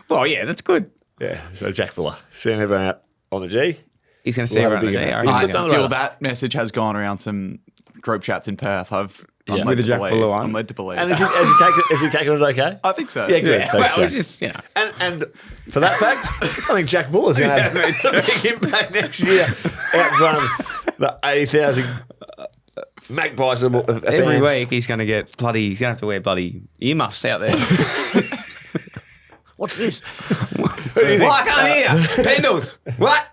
Well, yeah, that's good. Yeah, so Jack Fuller. Seeing everyone out on the G. He's going to see We'll have everyone a on the big G. event. I He's reckon. slipped under the Until radar. that message has gone around some group chats in Perth, I'm Yeah. led With the to Jack believe. Fuller one? I'm led to believe. And has he taken it okay? I think so. Yeah, good. Yeah, So- well, so- it's just, you know. And for that fact, I think Jack Buller's going to have a big impact next year out in front of the 80,000 Magpies. Every week he's going to get bloody, he's going to have to wear bloody earmuffs out there. What's this? Well, I can't hear. Pendles. What?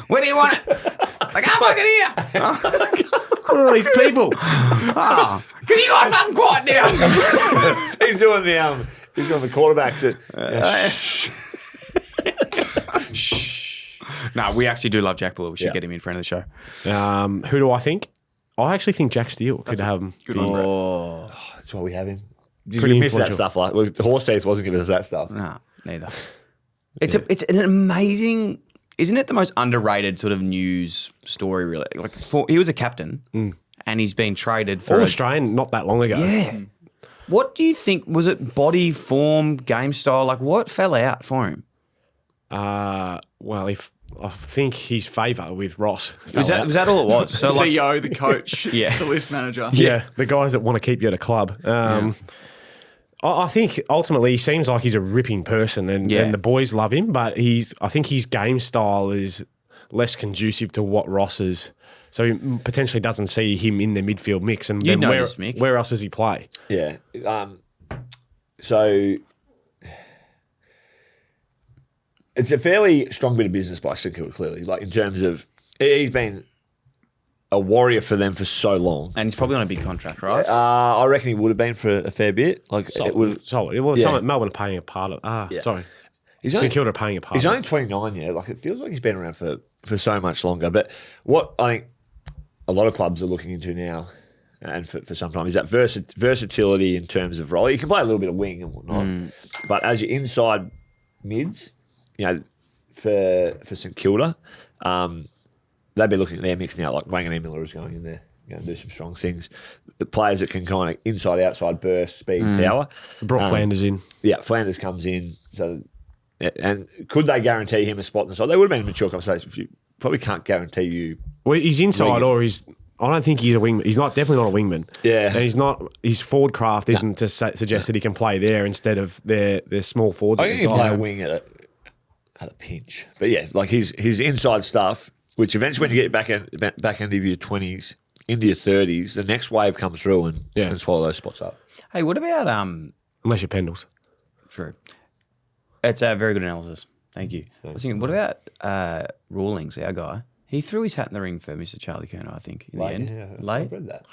Where do you want it? I can't fucking hear. What are all these people? Oh, can you guys fucking quiet down? He's doing the quarterbacks. No, we actually do love Jack Buller. We should Yeah. get him in front of the show. Who do I think? I actually think Jack Steele could have him. Good one, Brett. Oh, That's why we have him. Did Pretty you miss that influential. stuff? Like Horse Teeth wasn't giving us that stuff. no, neither. It's an amazing, isn't it the most underrated sort of news story really? Like he was a captain and he's been traded for All a- Australian not that long ago. Yeah. What do you think? Was it body, form, game style? Like what fell out for him? Well, if I think his favour with Ross. Was that all it was? So like, CEO, the coach, Yeah. the list manager. Yeah, the guys that want to keep you at a club. I think ultimately he seems like he's a ripping person and Yeah. the boys love him, but I think his game style is less conducive to what Ross is. So he potentially doesn't see him in the midfield mix. And You then know where, this, Mick. where else does he play? Yeah. So it's a fairly strong bit of business by St Kilda, clearly. Like in terms of he's been a warrior for them for so long. And he's probably on a big contract, right? I reckon he would have been for a fair bit. Like it would. Solid. Well, Yeah. some Melbourne are paying a part of. Sorry. He's St only, Kilda are paying a part. he's of only 29, yeah. Like it feels like he's been around for so much longer. But what I think a lot of clubs are looking into now, and for some time, is that versatility in terms of role. You can play a little bit of wing and whatnot, but as your inside mids, you know, for St Kilda, they'd be looking at their mix now. Like Wangan Miller is going in there, do some strong things. The players that can kind of inside, outside burst, speed, power. Brought Flanders in. Yeah, Flanders comes in. So, yeah, and could they guarantee him a spot in the side? They would have been a mature conversation. You probably can't guarantee you. Well, he's inside Wingman. or he's. I don't think he's a wingman. He's not definitely not a wingman. Yeah. And he's not. His forward craft isn't to suggest that he can play there instead of their small forwards. I that think he they've can play got. a wing at a pinch. But yeah, like his inside stuff, which eventually when you get back end of your 20s, into your 30s, the next wave comes through and swallow those spots up. Hey, what about Unless you're Pendles. True. It's a very good analysis. Thank you. I was thinking, what about Rawlings, our guy? He threw his hat in the ring for Mr. Charlie Kerner, I think, in the end. Yeah, Late. I've read that.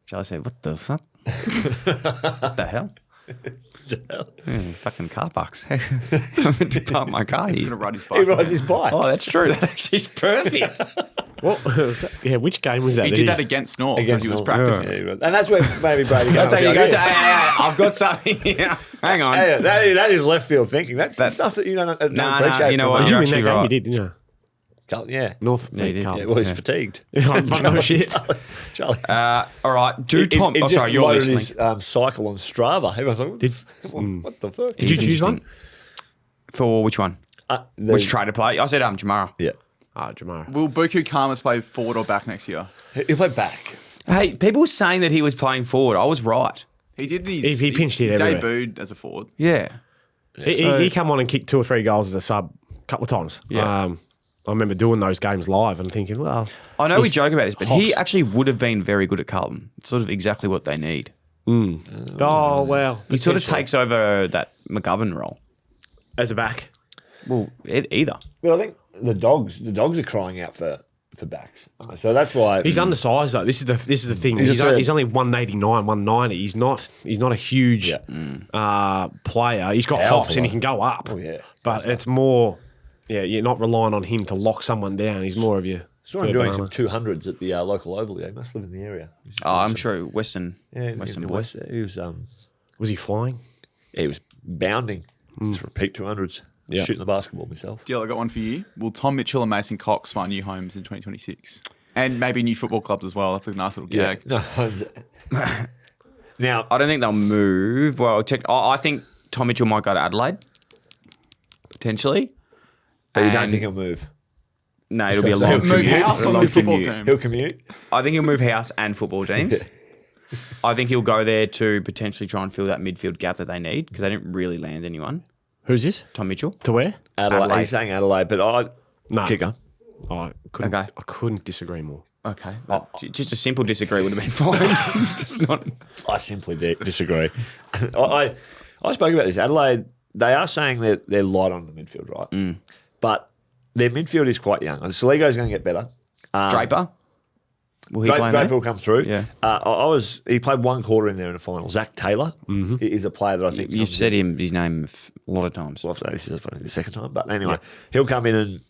Charlie said, what the fuck? What the hell? Fucking car parks. I meant to park my car He's here. going to ride his bike. He rides his bike. Oh, that's true. That actually is perfect. What was that? Yeah, which game was that? He did that against North because he was practicing. Yeah, and that's where maybe Brady goes. That's how you go. Hey, I've got something here. Hang on. Hey, that is left field thinking. That's stuff that you don't appreciate. you know from what, Did you you're win that actually game? right. You did, didn't you? Carlton, yeah. North. Yeah, you did. Carlton. Yeah, well, he's fatigued. No shit. Charlie. All right. Tom. It Sorry, you're loaded listening. his cycle on Strava. Everyone's like, what the fuck? Did you choose one? For which one? Which try to play? I said Jamara. Yeah. Jamara. Will Buku Khamis play forward or back next year? He'll play back. Hey, people were saying that he was playing forward. I was right. He did. He pinched it everywhere. Debuted as a forward. Yeah. He come on and kicked 2 or 3 goals as a sub a couple of times. Yeah. I remember doing those games live and thinking, well, I know we he's joke about this, but he Hobbs. actually would have been very good at Carlton. It's sort of exactly what they need. Oh well, He sort of potentially. takes over that McGovern role. as a back. Well, either. But I think the dogs are crying out for backs. So that's why He's undersized though. This is the thing. He's a He's only 189, 190. He's not a huge player. He's got Powerful, hops and he though. can go up. Oh, yeah. But it's more. Yeah, you're not relying on him to lock someone down. He's more of your. saw him doing some 200s at the local oval. He must live in the area. Oh, I'm sure Western Western boys. He was Was he flying? he was bounding. Just repeat 200s. Yeah. Shooting the basketball myself. Deal, I got one for you. Will Tom Mitchell and Mason Cox find new homes in 2026? And maybe new football clubs as well. That's a nice little gag. No. Now, I don't think they'll move. Well, I think Tom Mitchell might go to Adelaide, potentially. but you don't And- think he'll move. No, it'll be a So long he'll Move commute. house A on long the football commute. team. He'll commute. I think he'll move house and football teams. I think he'll go there to potentially try and fill that midfield gap that they need because they didn't really land anyone. Who's this? Tom Mitchell. To where? Adelaide. He's saying Adelaide, but No. kick on. I couldn't. Okay. I couldn't disagree more. Okay. Just a simple disagree would have been fine. It's just not. I simply disagree. I spoke about this. Adelaide, they are saying that they're light on the midfield, right? But their midfield is quite young. Saligo's going to get better. Draper. Will he play Draper there? will come through. Yeah. He played 1 quarter in there in the final. Zach Taylor is a player that I think You've said his name a lot of times. Well, this is the second time, but anyway, he'll come in and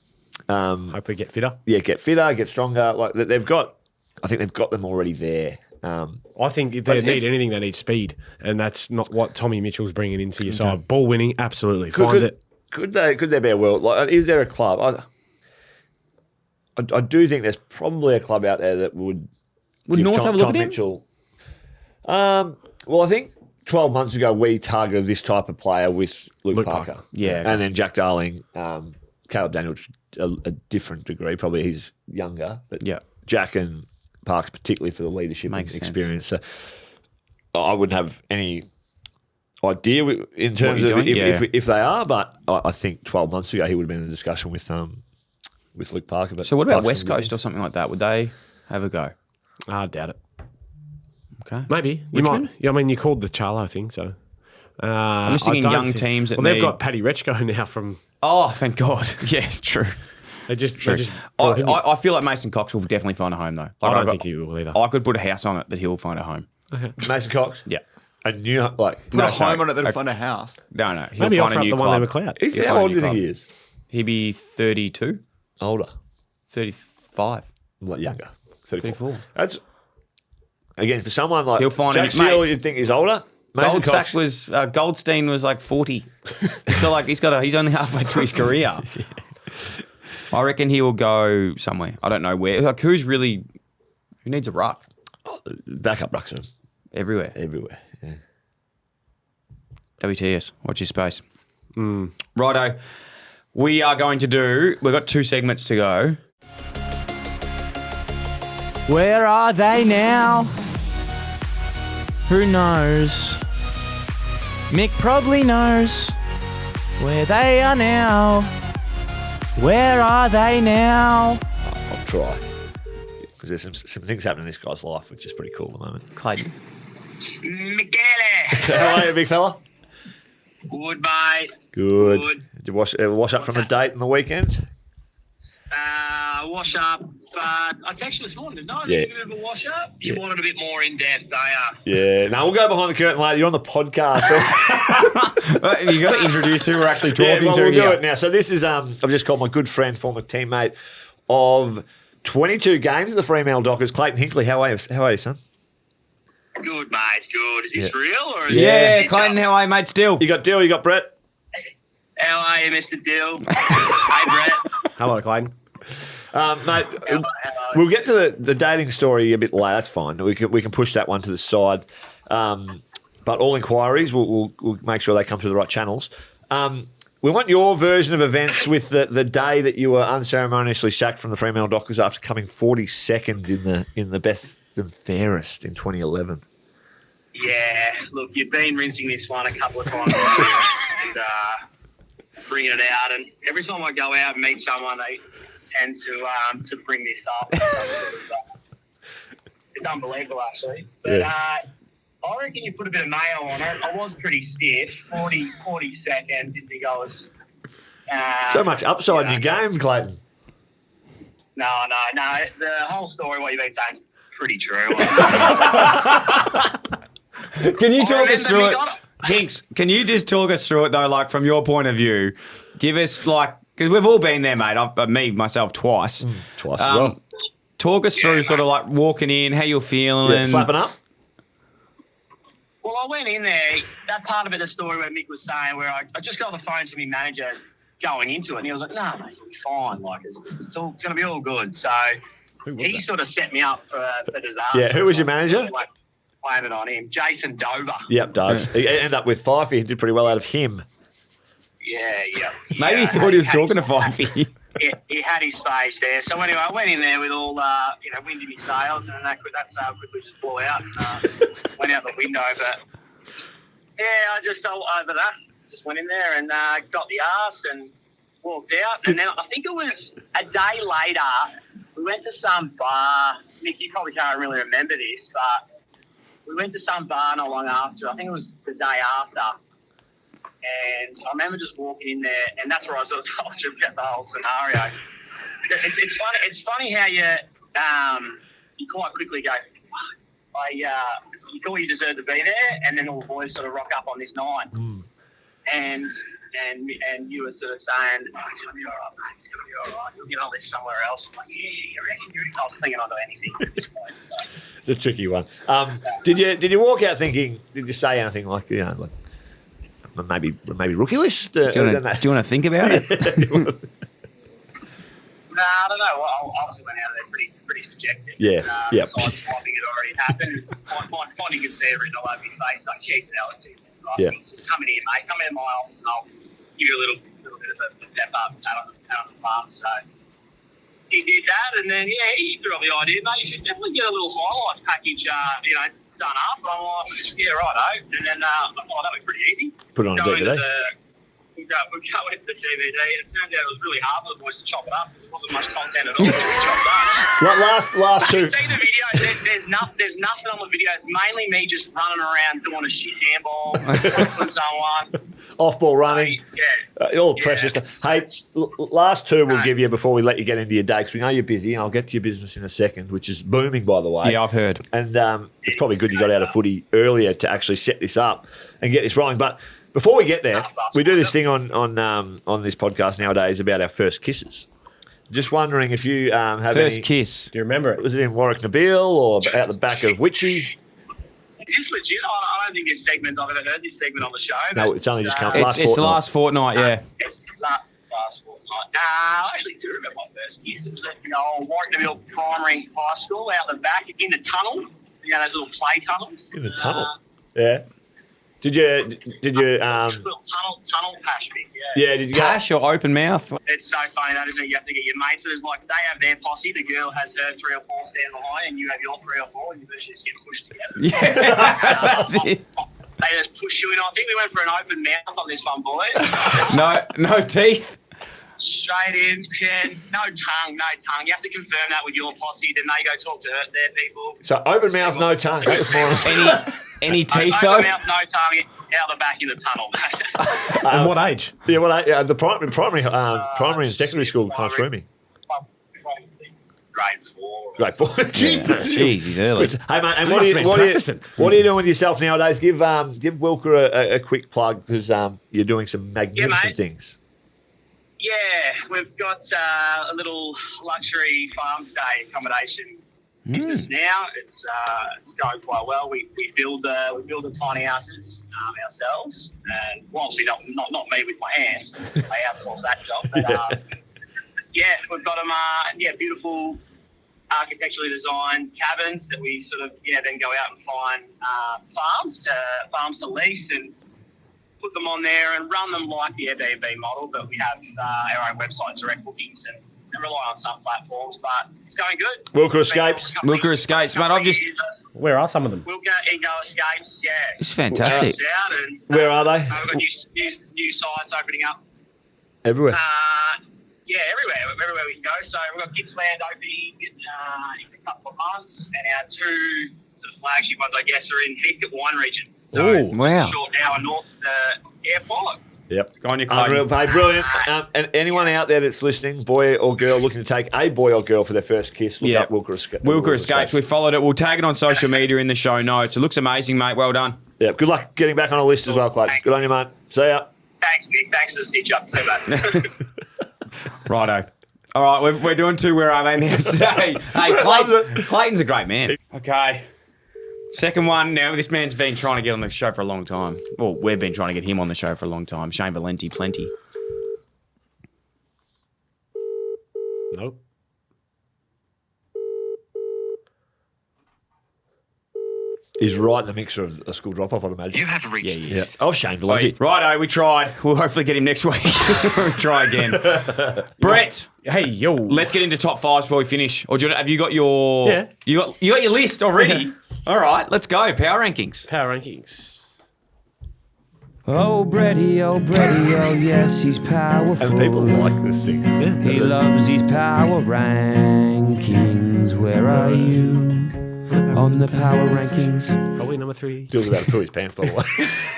Hopefully get fitter. get fitter, get stronger. Like they've got, I think they've got them already there. I think if they need anything, they need speed, and that's not what Tommy Mitchell's bringing into your side. Ball winning, absolutely. Find it. Could there be a world? Like, is there a club? I do think there's probably a club out there that would give North have a look Tom at him? Mitchell. Well, I think 12 months ago we targeted this type of player with Luke Parker. Yeah. And then Jack Darling, Caleb Daniels, a different degree. Probably he's younger, but Yeah. Jack and Parks, particularly for the leadership Makes and sense. experience. So I wouldn't have any idea in terms you're of doing? Yeah. if they are, but I think 12 months ago he would have been in a discussion with with Luke Parker. But So what about Parker's West good. Coast or something like that? Would they have a go? I doubt it. Okay. Maybe. You Richmond? might. Yeah, I mean, you called the Charlo thing, so. I'm just thinking young teams that they've need- got Paddy Rechko now from. Oh, thank God. Yes, true. They just I, I feel like Mason Cox will definitely find a home, though. I Like, don't think he will either. I could put a house on it that he'll find a home. Mason Cox. Yeah. A new like. Put a sorry. home on it that'll find a house. No. He'll Maybe find offer a up new the club. one there McLeod. Is He'll how find a old do new you think club. he is? He'd be 32, Older. 35. Like younger. 34. 34. That's again for someone like He'll find Jack a- Steele. mate, You'd think he's older. Mason Cox. Goldsack was Goldstein was like 40. He's only halfway through his career. I reckon he will go somewhere. I don't know where. Like who needs a ruck? Backup ruckman. Everywhere. Yeah. WTS. Watch your space. Righto. We've got 2 segments to go. Where are they now? Who knows? Mick probably knows where they are now. Where are they now? I'll try because there's some things happening in this guy's life, which is pretty cool at the moment. Clayton. Michele. How are you, big fella? Good, mate. Good. Good. Did you wash up from the date on the weekend? Wash up. I texted you this morning, didn't I? Yeah. A bit of a wash up. You wanted a bit more in depth, Yeah. No, we'll go behind the curtain later. You're on the podcast. So You got to introduce who we're actually talking well, to we'll here. do it now. So this is I've just called my good friend, former teammate of 22 games at the Fremantle Dockers, Clayton Hinkley. How are you, son? Good, mate. It's good. Is this real? Or is Yeah, this Clayton, how are you, mate? Still. You got Dill, you got Brett. How are you, Mr. Dill? Hey, Brett. Hello, Clayton. Mate, Hello. we'll get to the dating story a bit later. That's fine. We can push that one to the side. But all inquiries, we'll make sure they come through the right channels. We want your version of events with the day that you were unceremoniously sacked from the Fremantle Dockers after coming 42nd in the best and fairest in 2011. Yeah, look, you've been rinsing this one a couple of times and bringing it out. And every time I go out and meet someone, they tend to bring this up. It's unbelievable, actually. But I reckon you put a bit of mayo on it. I was pretty stiff, 40 seconds. Didn't think I was... So much upside in your game, Clayton. No. The whole story, what you've been saying, is pretty true. Can you talk us through it? remember Hinks, can you just talk us through it, though, like from your point of view? Give us, like, because we've all been there, mate. Myself, twice. Twice as well. Talk us through sort of like walking in, how you're feeling. Yeah, slapping up. Well, I went in there, that part of it, the story where Mick was saying, where I just got on the phone to my manager going into it, and he was like, no, mate, you'll be fine. Like, it's going to be all good. So he sort of set me up for disaster. Yeah, who was your manager? Like, blaming it on him. Jason Dover. Yep, does. He ended up with Fifey. He did pretty well out of him. Yeah. Maybe he thought he was talking to Fifey. He had his face there. So anyway, I went in there with all, wind in my sails, and that sail quickly just blew out and went out the window. But, yeah, I just over that. Just went in there and got the arse and walked out. And then I think it was a day later, we went to some bar. Mick, you probably can't really remember this, but we went to some bar not long after. I think it was the day after. And I remember just walking in there, and that's where I sort of told you about the whole scenario. It's funny. It's funny how you quite quickly go, fuck, you thought you deserved to be there, and then all the boys sort of rock up on this night. And you were sort of saying, it's going to be all right, mate. It's going to be all right. You'll get all this somewhere else. I'm like, yeah, you reckon? I was clinging onto anything at this point. So. It's a tricky one. Did you walk out thinking? Did you say anything like maybe rookie list? Do you want to think about it? No, I don't know. Well, I obviously went out of there pretty dejected. Yeah, yeah. Side swiping had already happened. You could see it written all over my face. Like, geez, allergies. Yeah. Just come in here, mate. Come in my office and I'll give you a little bit of a pep up, pat on the bum. So he did that, and then he threw up the idea, mate. You should definitely get a little highlights package, done up. And I'm like, yeah, right, And then I thought that was pretty easy. Put it on a DVD. The into the DVD, and it turned out it was really hard for the boys to chop it up because there wasn't much content at all to be chopped up. Last two. I've seen the video. There's nothing on the video. It's mainly me just running around doing a shit handball, tackling someone. Off-ball running. So, yeah. All precious stuff. Hey, last two we'll give you before we let you get into your day because we know you're busy. I'll get to your business in a second, which is booming, by the way. Yeah, I've heard. And it's probably good you got out of footy earlier to actually set this up and get this rolling. But before we get there, we do this thing on this podcast nowadays about our first kisses. Just wondering if you have First any... kiss. Do you remember it? Was it in Warwick Nabil or out the back of Witchy? Is this legit? I don't think this segment, I've ever heard this segment on the show. No, but, it's only just come It's the last fortnight, yeah. It's last fortnight. I actually do remember my first kiss. It was at Warwick Nabil Primary High School out the back in the tunnel. You know, those little play tunnels. In the tunnel? Yeah. Did you little tunnel pash big, yeah, did you Cash or open mouth? It's so funny that, isn't it? You have to get your mates. So there's like, they have their posse, the girl has her 3 or 4 stand behind, and you have your 3 or 4, and you virtually just get pushed together. Yeah, that's it. They just push you in. I think we went for an open mouth on this one, boys. No teeth. Straight in, no tongue. You have to confirm that with your posse. Then they go talk to their people. So open mouth, no tongue. That's more. Any teeth though? Open mouth, no tongue, out the back in the tunnle. And what age? Yeah, well, the primary and secondary school kind of threw me. Grade 4. Grade 4. Jeez, he's early. Hey, mate, and He must have been practicing. what are you doing with yourself nowadays? Give Wilker a quick plug because you're doing some magnificent things. Yeah, we've got a little luxury farm stay accommodation business now. It's going quite well. We build the tiny houses ourselves, and well, obviously not me with my hands. I outsource that job. But yeah, we've got them. Beautiful architecturally designed cabins that we sort of then go out and find farms to lease and put them on there and run them like the Airbnb model, but we have our own website, direct bookings, and rely on some platforms, but it's going good. Wilker Escapes. Wilker Escapes, mate. I've just... Where are some of them? Wilker Ego Escapes, yeah. It's fantastic. Out and, Where are they? We've got new sites opening up. Everywhere. Yeah, everywhere we can go. So we've got Gippsland opening in a couple of months, and our 2 sort of flagship ones, I guess, are in Heathcote Wine Region. So wow. A short hour north of the airport. Yep. Go on, your Clayton. Unreal, mate. Brilliant. And anyone out there that's listening, boy or girl, looking to take a boy or girl for their first kiss, look up Wilker Escapes. Wilker Escapes. We followed it. We'll tag it on social media in the show notes. It looks amazing, mate. Well done. Yeah. Good luck getting back on a list as well, Clayton. Good on you, mate. See ya. Thanks, Mick. Thanks for the stitch up. Too bad. Righto. All right, we're doing 2 Where Are They now today. Hey, Clayton's a great man. Okay. Second one now. This man's been trying to get on the show for a long time. Well, we've been trying to get him on the show for a long time. Shane Valenti, plenty. Nope. He's right in the mixer of a school drop-off, I'd imagine. You have reached Yeah. Oh, Shane Valenti. Righto, we tried. We'll hopefully get him next week. We'll try again. Brett. Hey, yo. Let's get into top 5 before we finish. Or have you got your... Yeah. You got your list already? All right, let's go. Power rankings. Power rankings. Oh, Bretty, oh, yes, he's powerful. And people like this thing. Yeah. He loves these power rankings. Where are you on the power rankings? Probably number 3. Still about to put his pants, by the way.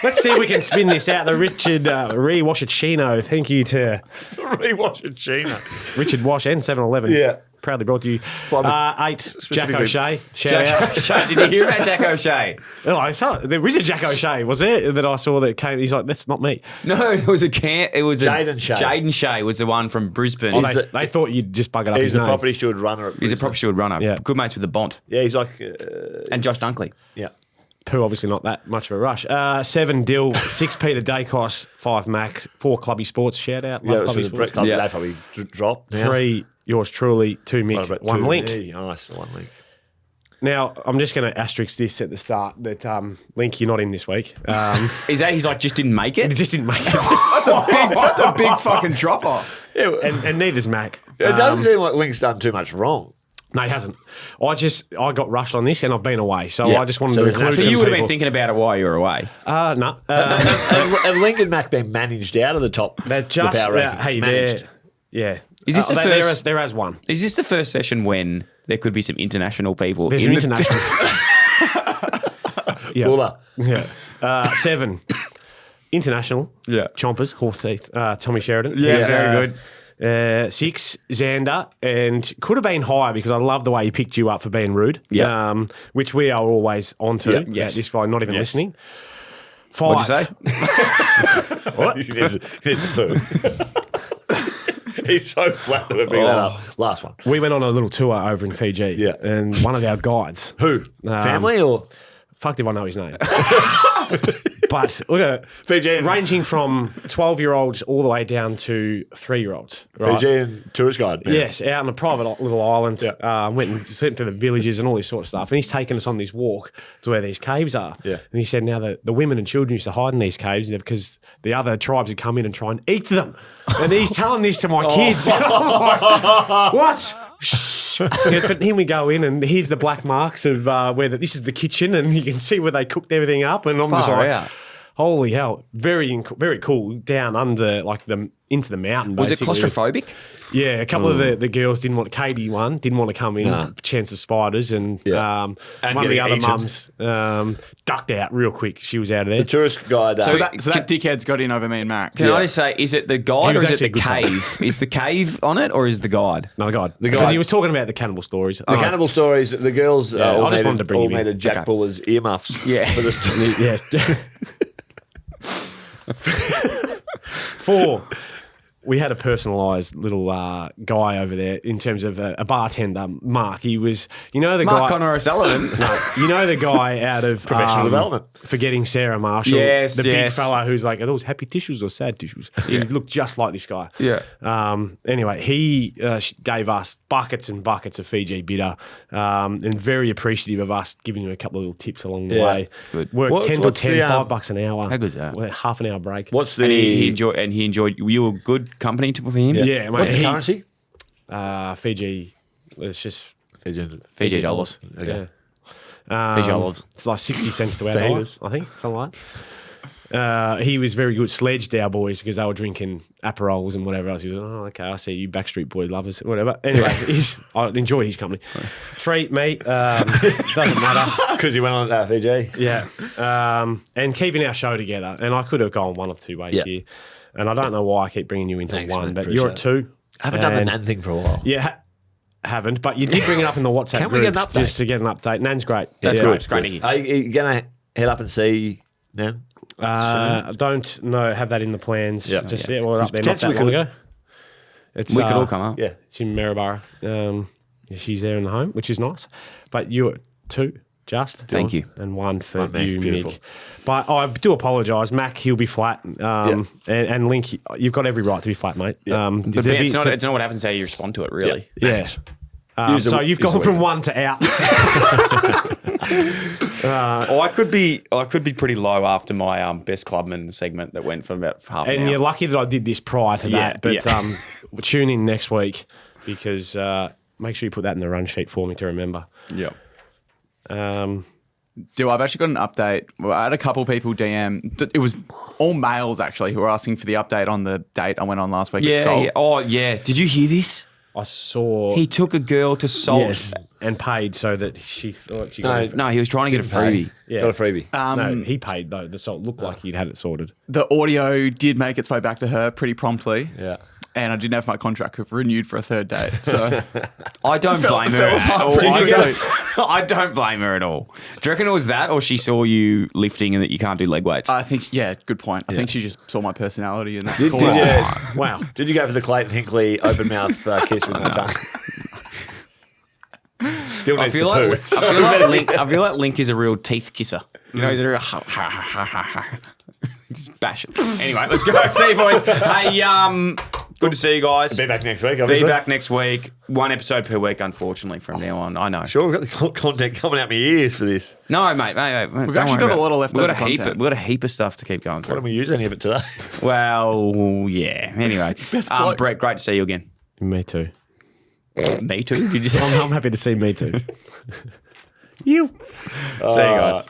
Let's see if we can spin this out. The Richard Re-Washachino. Thank you to Re-Washachino. Richard Wash and 7-Eleven. Yeah. Proudly brought to you. 8, Jack O'Shea. Jack O'Shea. Did you hear about Jack O'Shea? Oh, I saw it. There is a Jack O'Shea, was there, that I saw that came. He's like, that's not me. No, it was Jaden Shea. Jaden Shea was the one from Brisbane. Oh, they thought you'd just bug it up He's his the name. property steward runner. He's a proper steward runner. Yeah. Good mates with the Bont. Yeah, he's like... And Josh Dunkley. Yeah. Pooh, obviously not that much of a rush. 7 Dill, 6 Peter Dacos, 5 Mack, 4 Clubby Sports. Shout out. Yeah, Love it was Clubby the Brett Sports. Club. Yeah. They probably dropped. 3 yours truly, 2 Mick, 1 Link. Yeah, nice, 1 Link. Now, I'm just going to asterisk this at the start that Link, you're not in this week. Is that he's like just didn't make it? He just didn't make it. That's a big fucking drop off. and neither's Mac. It doesn't seem like Link's done too much wrong. No, he hasn't. I got rushed on this and I've been away. So Yeah. I just wanted So to there's include no- So you would have been people. thinking about it while you were away. No. Have Linc and Mack been managed out of the top? They're just, the power rankings? hey, managed. yeah. Is this the they're first- There as one. Is this the first session when there could be some international people? There's in some the- internationals. Yeah. Buller. Yeah. 7. International. Yeah. Chompers, Horse Teeth. Tommy Sheridan. Yeah, very good. 6, Xander, and could have been higher because I love the way he picked you up for being rude. Yeah. Which we are always onto. Yeah. At Yes. this point, not even Yes. listening. 5. What'd you say? What? Here's the poo. He's so flat that we're bringing that up. Last one. We went on a little tour over in Fiji. Yeah. And one of our guides. Who? Family or? Fucked if I know his name. But look at it. Fijian. Ranging from 12-year-olds all the way down to 3-year-olds. Right? Fijian tourist guide. Yeah. Yes, out on a private little island. Went and went through the villages and all this sort of stuff. And he's taken us on this walk to where these caves are. Yeah. And he said now the women and children used to hide in these caves because the other tribes would come in and try and eat them. And he's telling this to my kids. I'm like, what? Shh. He goes, but here we go in, and here's the black marks of where this is the kitchen, and you can see where they cooked everything up. And I'm just Far like, out. holy hell, very cool down under into the mountain. Was it basically. claustrophobic? Yeah, a couple of the girls didn't want. Katie didn't want to come in. Chance of spiders, and And one of the getting other eaten. mums ducked out real quick. She was out of there. The tourist guide. So that dickhead's got in over me and Mac. Can I just say, is it the guide He or was is it the actually a good cave? Is the cave on it or is the guide? No, God, The because guy- he was talking about the cannibal stories. The cannibal stories, the girls all I just wanted to bring him in. needed Jack Okay. Buller's earmuffs Yeah. for the story. Yeah. 4. We had a personalised little guy over there in terms of a bartender, Mark. He was, the Mark guy. Connor O'Sullivan. The guy out of Professional development. Forgetting Sarah Marshall. Yes, the big yes. fella who's like, are those happy tissues or sad tissues? He looked just like this guy. Yeah. Anyway, he gave us buckets and buckets of Fiji bitter and very appreciative of us giving him a couple of little tips along the Yeah. way. Good. Worked 10 to what's 10, the, $5 an hour. How good's that? With a half an hour break. What's the And he enjoyed. You were good company for him. Yeah, mate. What's the currency? Fiji. It's just Fiji dollars. Okay. Fiji dollars. It's like 60 cents to our Fajitas. dollar, I think, something like that. He was very good, sledged our boys because they were drinking Aperols and whatever else. He's like, oh, okay, I see you Backstreet Boy lovers, whatever. Anyway, I enjoyed his company. 3, me, doesn't matter. Because you went on Fiji. Yeah. And keeping our show together. And I could have gone one of 2 ways Yeah. here. And I don't know why I keep bringing you into Thanks, one, mate. but you're at Appreciate 2. I haven't done the And- Nan thing for a while. Yeah, haven't. But you did bring it up in the WhatsApp Can we group get an update? just to get an update. Nan's great. That's Yeah. good. It's great to hear. Are you going to head up and see Nan? I don't know. Have that in the plans Yeah. just yet. We're up there not Potentially that long could- ago. It's We could all come up. Yeah. It's in Maryborough. She's there in the home, which is nice. But you at 2, just Thank you. and 1 for One, Mac. you, Beautiful. Mick. But I do apologise, Mac. He'll be flat. And Link, you've got every right to be flat, mate. But it's not what happens how you respond to it, really. Yeah. So you've gone from 1 to out. I could be pretty low after my best clubman segment that went for about half an And hour. you're lucky that I did this prior to Yeah, that. But yeah. tune in next week because make sure you put that in the run sheet for me to remember. Yeah. I've actually got an update. Well, I had a couple people DM. It was all males actually who were asking for the update on the date I went on last week. at Yeah, Salt. yeah. Oh, yeah. Did you hear this? I saw He took a girl to Salt. yes, and paid so that she thought she got it. No, he was trying to get a freebie. Yeah. Got a freebie. No, he paid though. The salt looked like he'd had it sorted. The audio did make its way back to her pretty promptly. Yeah. And I didn't have my contract renewed for a third date. So I don't blame her fell at apart all. pretty I don't blame her at all. Do you reckon it was that, or she saw you lifting and that you can't do leg weights? I think, good point. I think she just saw my personality and that. Did you, Wow. did you go for the Clayton Hinkley open mouth kiss with my tongue? Still I needs feel to like poo. I feel like Link is a real teeth kisser. You know, he's a real just bash it. Anyway, let's go. See you, boys. Hey, good to see you guys. Be back next week, obviously. Be back next week. 1 episode per week, unfortunately, from now on. I know. Sure, we've got the content coming out my ears for this. No, mate. We've actually got a lot of leftover content. We've got a heap of stuff to keep going Why through. don't we use any of it today? Well, yeah. Anyway, Blokes. Brett, great to see you again. Me too. Me too. Did you say? I'm happy to see me too. You. See you guys.